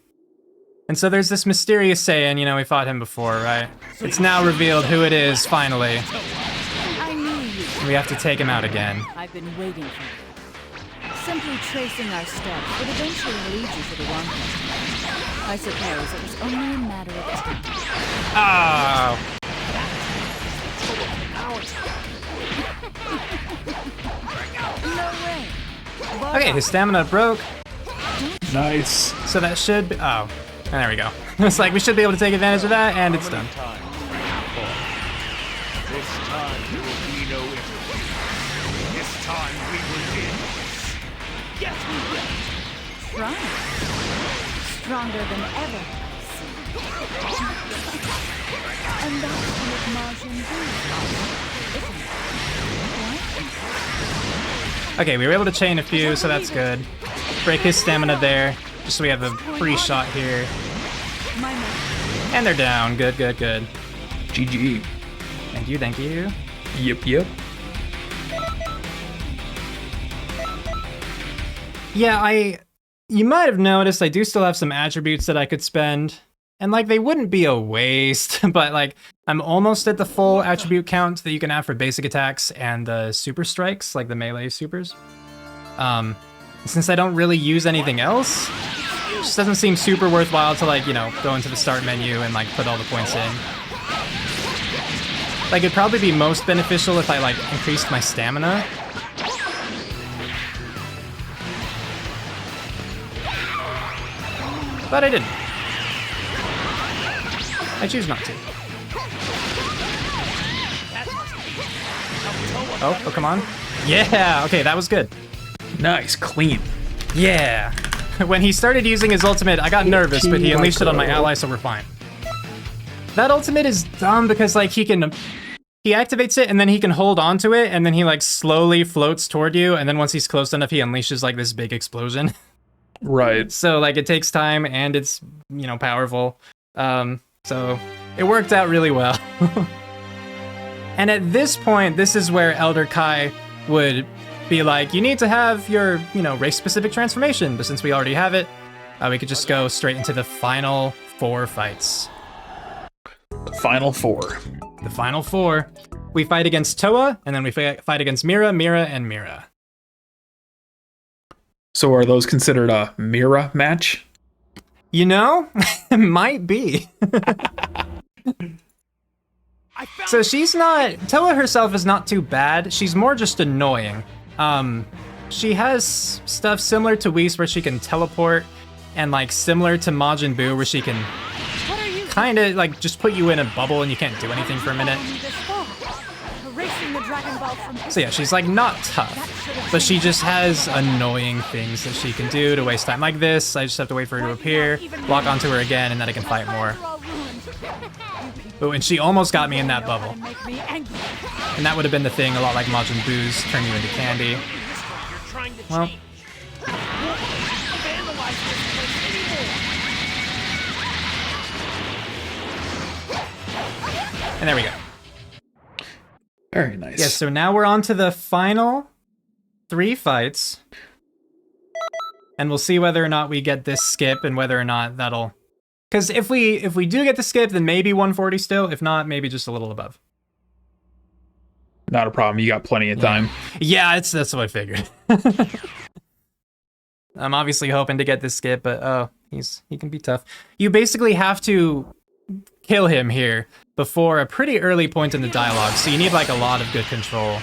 And so there's this mysterious Saiyan, you know, we fought him before, right? It's now revealed who it is, finally. I knew you. We have to take him out again. I've been waiting for you. Simply tracing our steps would eventually lead you to the one place. I suppose it was only a matter of time. Oh! No way. Okay, his stamina broke. Nice. So that should be... Oh, there we go. It's like, we should be able to take advantage of that, and it's done. This time there will be no interview. This time we will win. Yes, we will. Trying. Stronger than ever. And that's what Majin Buu. Okay, we were able to chain a few, so that's good. Break his stamina there, just so we have a free shot here. And they're down. Good, good, good. GG. Thank you, thank you. Yep, yep. Yeah, you might have noticed I do still have some attributes that I could spend. And, like, they wouldn't be a waste, but, like, I'm almost at the full attribute count that you can have for basic attacks and the super strikes, like the melee supers. Since I don't really use anything else, it just doesn't seem super worthwhile to, like, you know, go into the start menu and, like, put all the points in. Like, it'd probably be most beneficial if I, like, increased my stamina. But I didn't. I choose not to. Oh, come on. Yeah, okay, that was good. Nice, clean. Yeah. When he started using his ultimate, I got nervous, but he unleashed it on my ally, so we're fine. That ultimate is dumb because, like, he activates it and then he can hold on to it and then he, like, slowly floats toward you, and then once he's close enough, he unleashes, like, this big explosion. Right. So, like, it takes time and it's, you know, powerful. So it worked out really well. And at this point, this is where Elder Kai would be like, you need to have your, you know, race-specific transformation. But since we already have it, we could just go straight into the final 4 fights. Final 4. The final 4. We fight against Toa, and then we fight against Mira, Mira, and Mira. So are those considered a Mira match? You know, it might be. So she's not... Toa herself is not too bad. She's more just annoying. She has stuff similar to Whis where she can teleport, and like similar to Majin Buu where she can kind of like just put you in a bubble and you can't do anything for a minute. So yeah, she's like not tough, but she just has annoying things that she can do to waste time. Like this, I just have to wait for her to appear, lock onto her again, and then I can fight more. Oh, and she almost got me in that bubble. And that would have been the thing, a lot like Majin Buu's turn you into candy. Well. And there we go. Very nice. Yeah, so now we're on to the final 3 fights. and we'll see whether or not we get this skip and whether or not that'll... Because if we do get the skip, then maybe 140 still. If not, maybe just a little above. Not a problem. You got plenty of time. Yeah, that's what I figured. I'm obviously hoping to get this skip, but oh, he can be tough. You basically have to kill him here before a pretty early point in the dialogue, so you need like a lot of good control.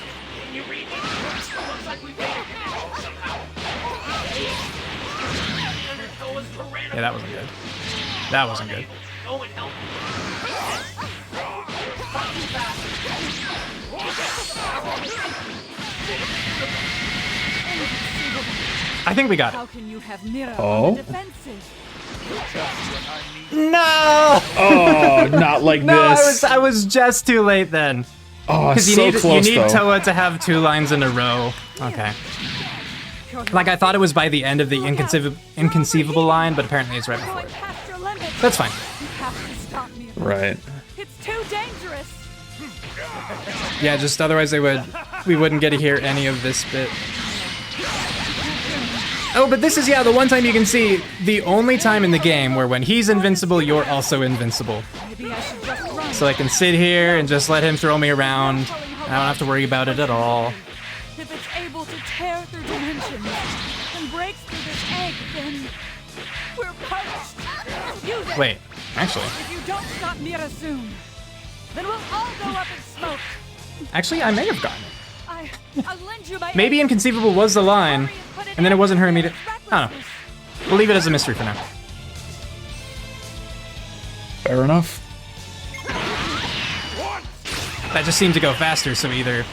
Yeah, that wasn't good. That wasn't good. I think we got it. How can you have Mira Oh? on the defensive? No! Oh, not like No, this. I was just too late then. Oh, Because so close, you need though. Toa to have 2 lines in a row. Okay. Like, I thought it was by the end of the inconceivable line, but apparently it's right before it. Past your limits. That's fine. You have to stop me. Right. It's too dangerous. Yeah, just otherwise we wouldn't get to hear any of this bit. Oh, but this is, yeah, the one time you can see the only time in the game where when he's invincible, you're also invincible. Maybe I should just run. So I can sit here and just let him throw me around. I don't have to worry about it at all. If it's able to tear through dimensions and breaks through this egg, then we're punished. Use it. Wait, actually. If you don't stop Mira soon, then we'll all go up in smoke. Actually, I may have gotten it. I'll lend you my Maybe Inconceivable was the line, and then it wasn't her immediate... I don't know. We'll leave it as a mystery for now. Fair enough. That just seemed to go faster, so either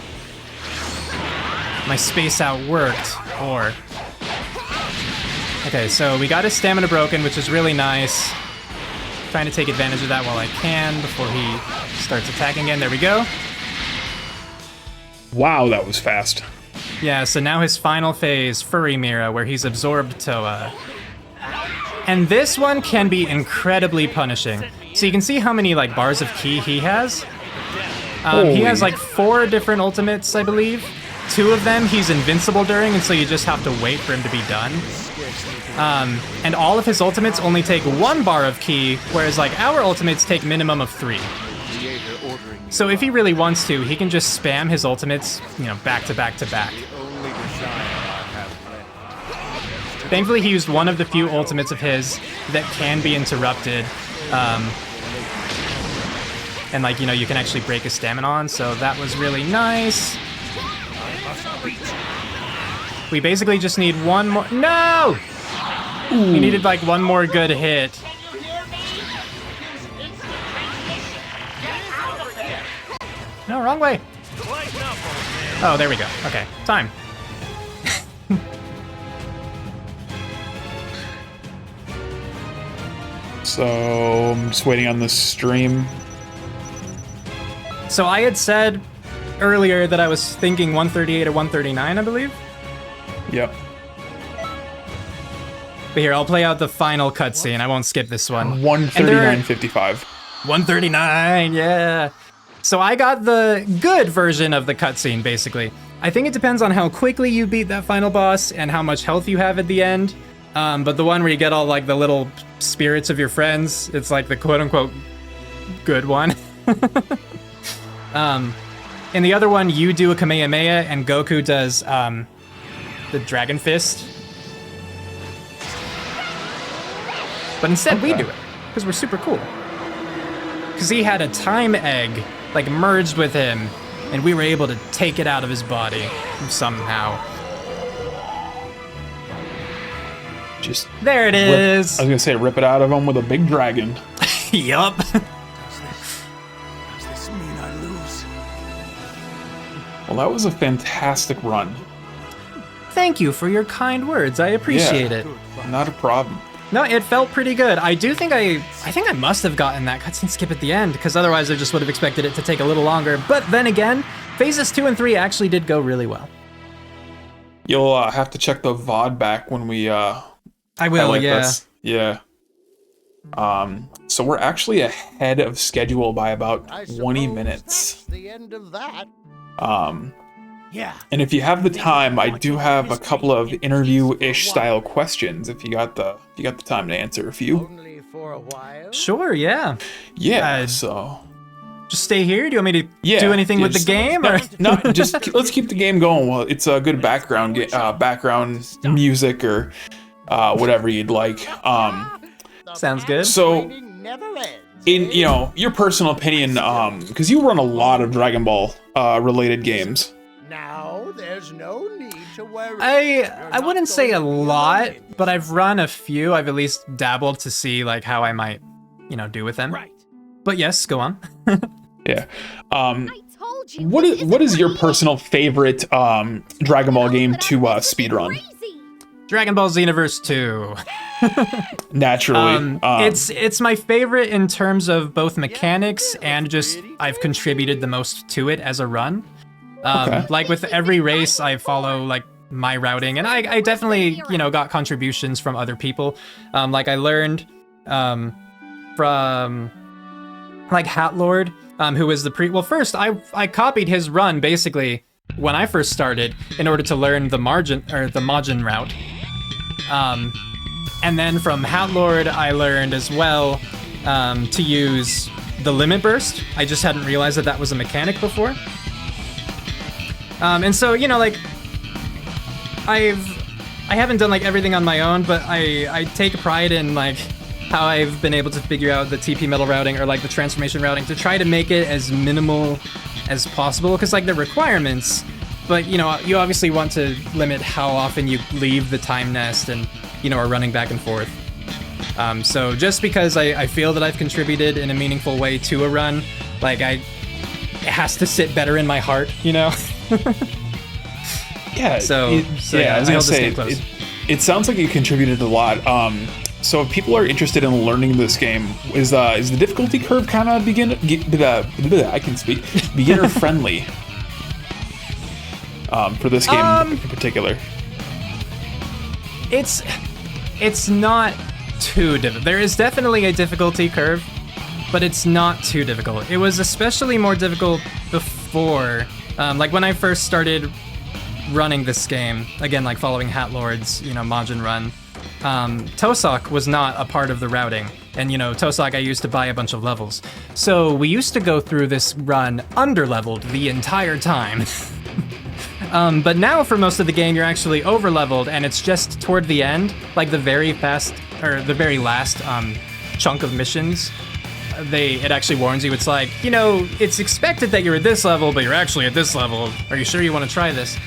my space out worked, or... Okay, so we got his stamina broken, which is really nice. Trying to take advantage of that while I can before he starts attacking again. There we go. Wow, that was fast. Yeah, so now his final phase, Furry Mira, where he's absorbed Toa. And this one can be incredibly punishing. So you can see how many like bars of ki he has. He has like 4 different ultimates, I believe. 2 of them he's invincible during, and so you just have to wait for him to be done. And all of his ultimates only take 1 bar of ki, whereas like our ultimates take minimum of 3. So if he really wants to, he can just spam his ultimates, you know, back to back to back. Thankfully, he used one of the few ultimates of his that can be interrupted. And like, you know, you can actually break his stamina on, so that was really nice. We basically just need 1 more... No! We needed like 1 more good hit. No, wrong way. Oh, there we go. Okay, time. So I'm just waiting on this stream. So I had said earlier that I was thinking 138 or 139, I believe. Yep. But here, I'll play out the final cutscene. I won't skip this one. 139.55. 139, yeah. So I got the good version of the cutscene, basically. I think it depends on how quickly you beat that final boss and how much health you have at the end. But the one where you get all like the little spirits of your friends, it's like the quote-unquote good one. In the other one, you do a Kamehameha and Goku does the Dragon Fist. But instead we do it, because we're super cool. Because he had a time egg, like, merged with him, and we were able to take it out of his body somehow. Just there it is. I was gonna say, rip it out of him with a big dragon. Yup. Does this mean I lose? Well, that was a fantastic run. Thank you for your kind words. I appreciate it. Not a problem. No, it felt pretty good. I do think I must have gotten that cutscene skip at the end, because otherwise I just would have expected it to take a little longer. But then again, phases 2 and 3 actually did go really well. You'll have to check the VOD back when we I will, yeah. This. Yeah. So we're actually ahead of schedule by about 20 minutes. The end of that. Yeah. And if you have the time, I do have a couple of interview-ish style questions. If you got the time to answer a few. Only for a while. Sure, yeah. Yeah. So. Just stay here? Do you want me to do anything with the game? Or? No, just let's keep the game going. Well, it's a good background music or whatever you'd like. Sounds good. So, in your personal opinion, because you run a lot of Dragon Ball related games. Now there's no need to worry. I wouldn't say a lot, but I've run a few. I've at least dabbled to see like how I might, do with them. Right. But yes, go on. Yeah. What is your personal favorite Dragon Ball game to speedrun? Dragon Ball Xenoverse 2. Naturally. It's my favorite in terms of both mechanics and just I've contributed the most to it as a run. Like with every race, I follow like my routing, and I definitely got contributions from other people. Like I learned from like Hat Lord, who was the first I copied his run basically when I first started in order to learn the Majin route. And then from Hat Lord, I learned as well to use the Limit Burst. I just hadn't realized that was a mechanic before. And so, like, I haven't done like everything on my own, but I take pride in like how I've been able to figure out the TP metal routing or like the transformation routing to try to make it as minimal as possible, because like the requirements, but you obviously want to limit how often you leave the time nest and are running back and forth. So just because I feel that I've contributed in a meaningful way to a run, like it has to sit better in my heart, Yeah. So I was gonna say it sounds like you contributed a lot. So if people are interested in learning this game, is the difficulty curve kind of beginner friendly for this game in particular? It's not too difficult. There is definitely a difficulty curve, but it's not too difficult. It was especially more difficult before, like when I first started running this game, again, like following Hat Lord's, Majin run. Tosak was not a part of the routing, and Tosak I used to buy a bunch of levels. So we used to go through this run under-leveled the entire time. But now for most of the game you're actually over-leveled, and it's just toward the end, like the very last chunk of missions, it actually warns you. It's like, it's expected that you're at this level, but you're actually at this level. Are you sure you want to try this?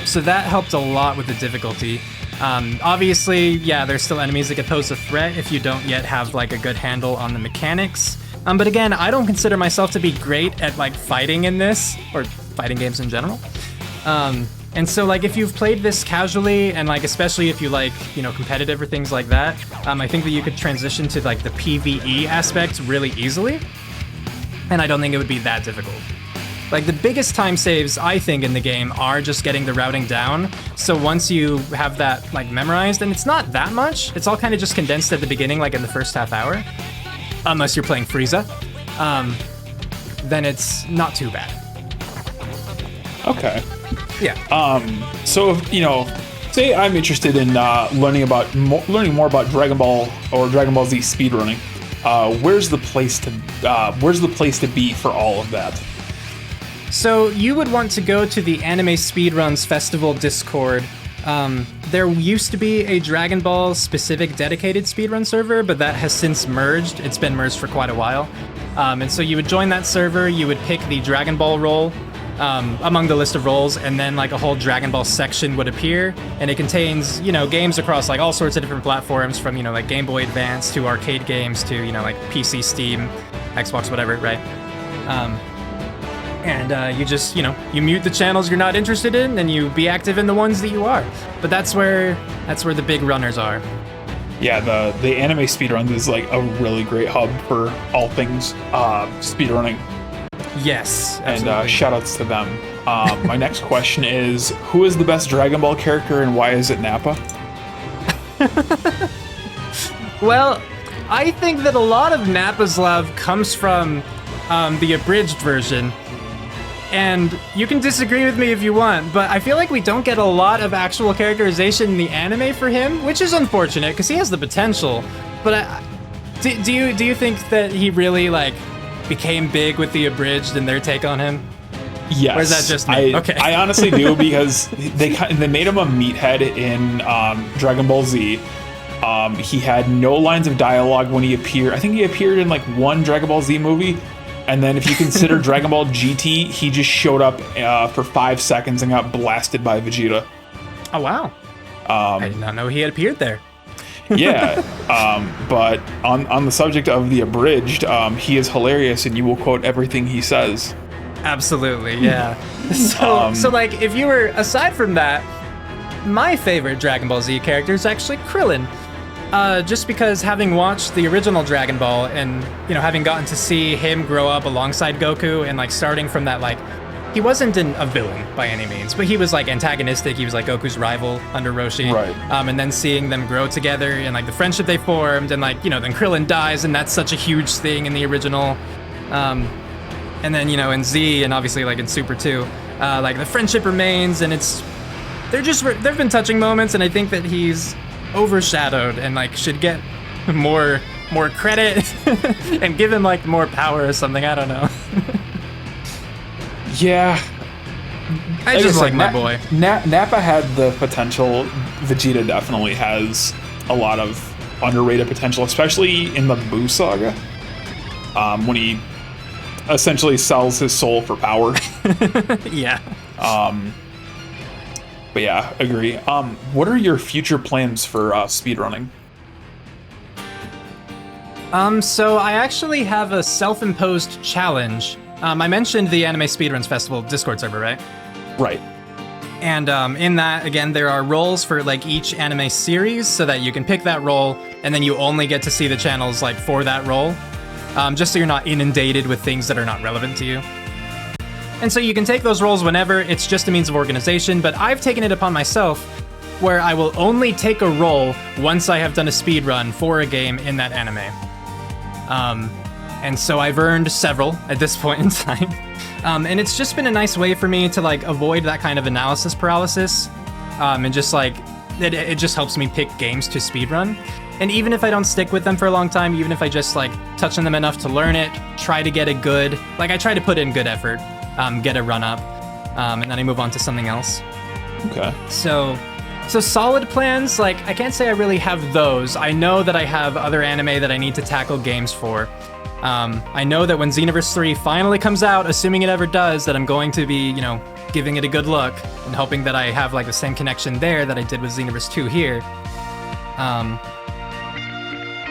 So that helped a lot with the difficulty. Obviously, yeah, there's still enemies that could pose a threat if you don't yet have like a good handle on the mechanics. But again, I don't consider myself to be great at like fighting in this, or fighting games in general. And so like if you've played this casually, and like especially if you like, competitive or things like that, I think that you could transition to like the PvE aspect really easily. And I don't think it would be that difficult. Like the biggest time saves I think in the game are just getting the routing down. So once you have that like memorized, and it's not that much, it's all kind of just condensed at the beginning, like in the first half hour, unless you're playing Frieza, then it's not too bad. Okay. Yeah. So if, say I'm interested in learning more about Dragon Ball or Dragon Ball Z speedrunning, where's the place to be for all of that? So you would want to go to the Anime Speedruns Festival Discord. There used to be a Dragon Ball specific dedicated speedrun server, but that has since merged. It's been merged for quite a while. And so you would join that server, you would pick the Dragon Ball role among the list of roles, and then like a whole Dragon Ball section would appear, and it contains, games across like all sorts of different platforms, from, like Game Boy Advance to arcade games to, like PC, Steam, Xbox, whatever, right? And you just, you mute the channels you're not interested in, and you be active in the ones that you are. But that's where the big runners are. Yeah, the Anime Speedrun is like a really great hub for all things speedrunning. Yes, absolutely. And shoutouts to them. My next question is, who is the best Dragon Ball character, and why is it Nappa? Well, I think that a lot of Nappa's love comes from the abridged version. And you can disagree with me if you want, but I feel like we don't get a lot of actual characterization in the anime for him, which is unfortunate because he has the potential. But do you think that he really like became big with the abridged and their take on him? Yes. Or is that just me? Okay. I honestly do, because they made him a meathead in Dragon Ball Z. He had no lines of dialogue when he appeared. I think he appeared in like one Dragon Ball Z movie. And then if you consider Dragon Ball GT, he just showed up for 5 seconds and got blasted by Vegeta. Oh, wow. I did not know he had appeared there. Yeah, but on the subject of the abridged, he is hilarious, and you will quote everything he says. Absolutely, yeah. So like, if you were, aside from that, my favorite Dragon Ball Z character is actually Krillin. Just because having watched the original Dragon Ball and, you know, having gotten to see him grow up alongside Goku and like starting from that, like, he wasn't a villain by any means, but he was like antagonistic. He was like Goku's rival under Roshi. Right. And then seeing them grow together and like the friendship they formed, and like, you know, then Krillin dies, and that's such a huge thing in the original. And then, you know, in Z and obviously like in Super 2, like the friendship remains, and there've been touching moments, and I think that he's overshadowed and like should get more credit and give him like more power or something. I don't know. Yeah, I just like my boy. Nappa had the potential. Vegeta definitely has a lot of underrated potential, especially in the Buu saga, when he essentially sells his soul for power. Yeah. But yeah, agree. What are your future plans for speedrunning? So I actually have a self-imposed challenge. I mentioned the Anime Speedruns Festival Discord server, right? Right. And in that, again, there are roles for like each anime series, so that you can pick that role, and then you only get to see the channels like for that role, just so you're not inundated with things that are not relevant to you. And so you can take those roles whenever. It's just a means of organization, but I've taken it upon myself where I will only take a role once I have done a speed run for a game in that anime. And so I've earned several at this point in time. And it's just been a nice way for me to like avoid that kind of analysis paralysis. And just like, it just helps me pick games to speedrun. And even if I don't stick with them for a long time, even if I just like touch on them enough to learn it, try to get a good, like I try to put in good effort, get a run up, and then I move on to something else. Okay. So solid plans, like I can't say I really have those. I know that I have other anime that I need to tackle games for. I know that when Xenoverse 3 finally comes out, assuming it ever does, that I'm going to be, you know, giving it a good look and hoping that I have like the same connection there that I did with Xenoverse 2 here.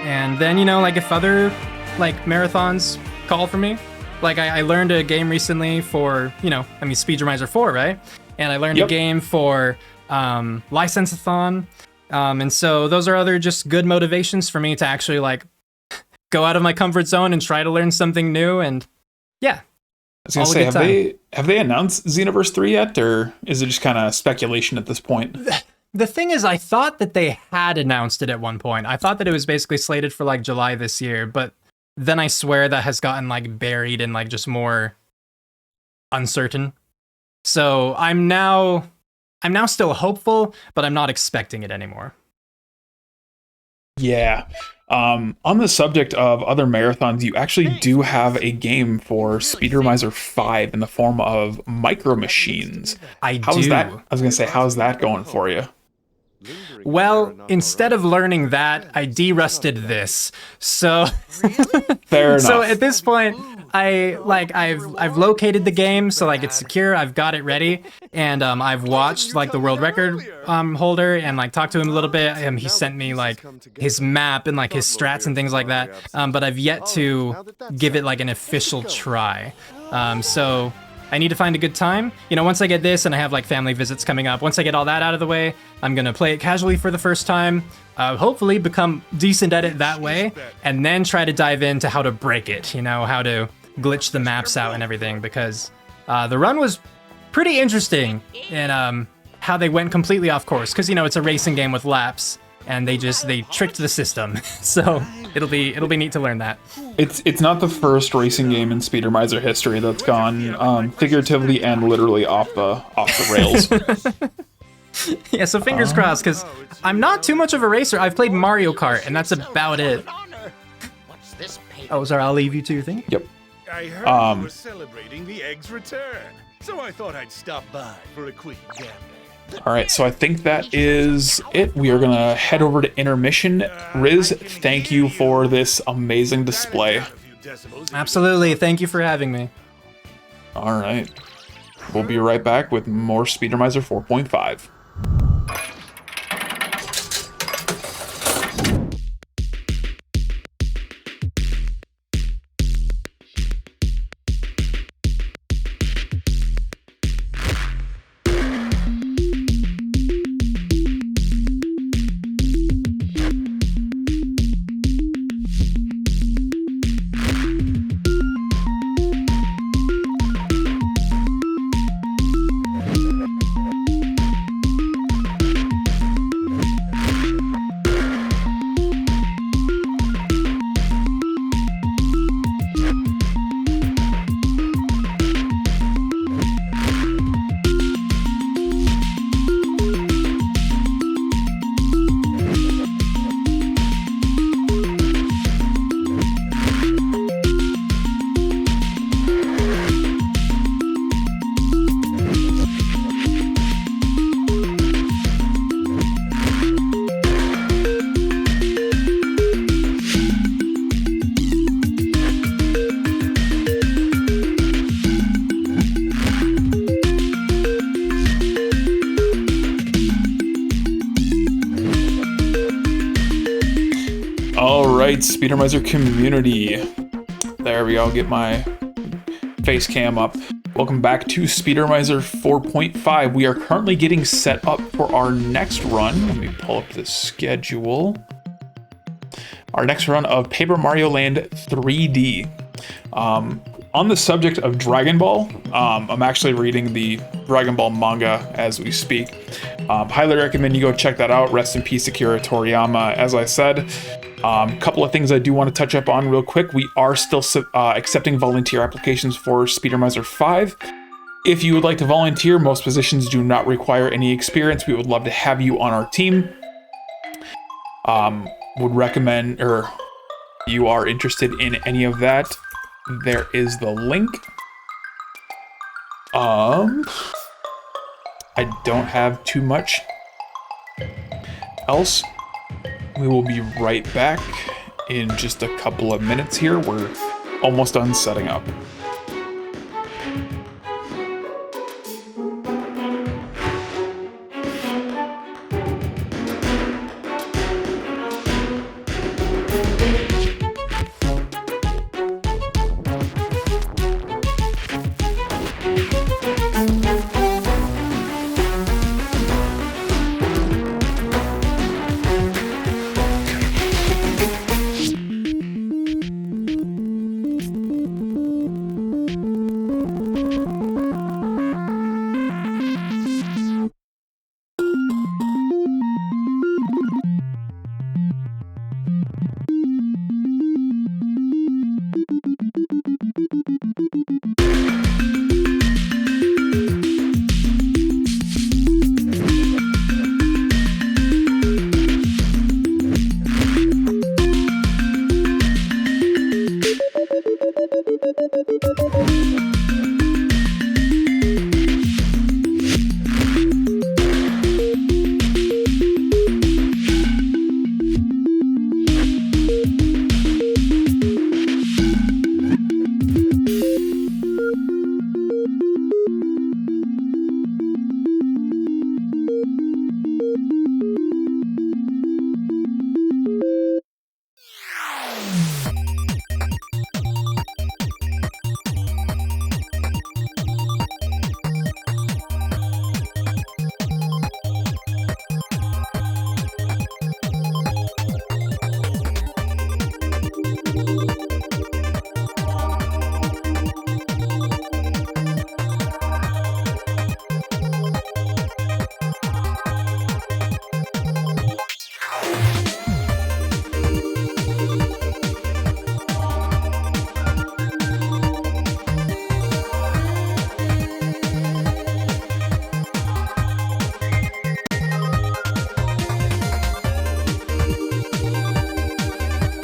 And then, you know, like if other like marathons call for me, like I learned a game recently for, you know, I mean Speedromizer 4, right? And I learned a game for License-a-thon. And so those are other just good motivations for me to actually like go out of my comfort zone and try to learn something new. And yeah. I was gonna say, have they announced Xenoverse 3 yet, or is it just kind of speculation at this point? The thing is, I thought that they had announced it at one point. I thought that it was basically slated for like July this year, but then I swear that has gotten like buried in like just more uncertain. So I'm now still hopeful, but I'm not expecting it anymore. Yeah. On the subject of other marathons, you actually do have a game for Speedromizer 5 in the form of Micro Machines. How's that? I was gonna say, how's that going for you? Well, instead of learning that, I derusted this. So fair enough. So at this point, I've located the game, so like it's secure. I've got it ready, and I've watched like the world record holder and like talked to him a little bit. He sent me like his map and like his strats and things like that. But I've yet to give it like an official try. So I need to find a good time. You know, once I get this and I have like family visits coming up, once I get all that out of the way, I'm gonna play it casually for the first time, hopefully become decent at it that way, and then try to dive into how to break it, you know, how to glitch the maps out and everything, because the run was pretty interesting in how they went completely off course, because, you know, it's a racing game with laps, and they tricked the system. So it'll be neat to learn that. It's not the first racing game in Speedromizer history that's gone figuratively and literally off the rails. Yeah, so fingers crossed, because I'm not too much of a racer. I've played Mario Kart, and that's about it. What's this paper? Oh, sorry, I'll leave you to your thing. Yep. I heard you were celebrating the egg's return, so I thought I'd stop by for a quick gander. All right, so I think that is it. We are gonna head over to intermission. Riz, thank you for this amazing display. Absolutely, thank you for having me. All right, we'll be right back with more Speedromizer 4.5. Alright, Speedromizer community. There we go, get my face cam up. Welcome back to Speedromizer 4.5. We are currently getting set up for our next run. Let me pull up the schedule. Our next run of Paper Mario Land 3D. On the subject of Dragon Ball, I'm actually reading the Dragon Ball manga as we speak. Highly recommend you go check that out. Rest in peace, Akira Toriyama. As I said, couple of things I do want to touch up on real quick. We are still accepting volunteer applications for Speedromizer 5. If you would like to volunteer, most positions do not require any experience. We would love to have you on our team. Would recommend, or you are interested in any of that, there is the link. I don't have too much else. We will be right back in just a couple of minutes here. We're almost done setting up.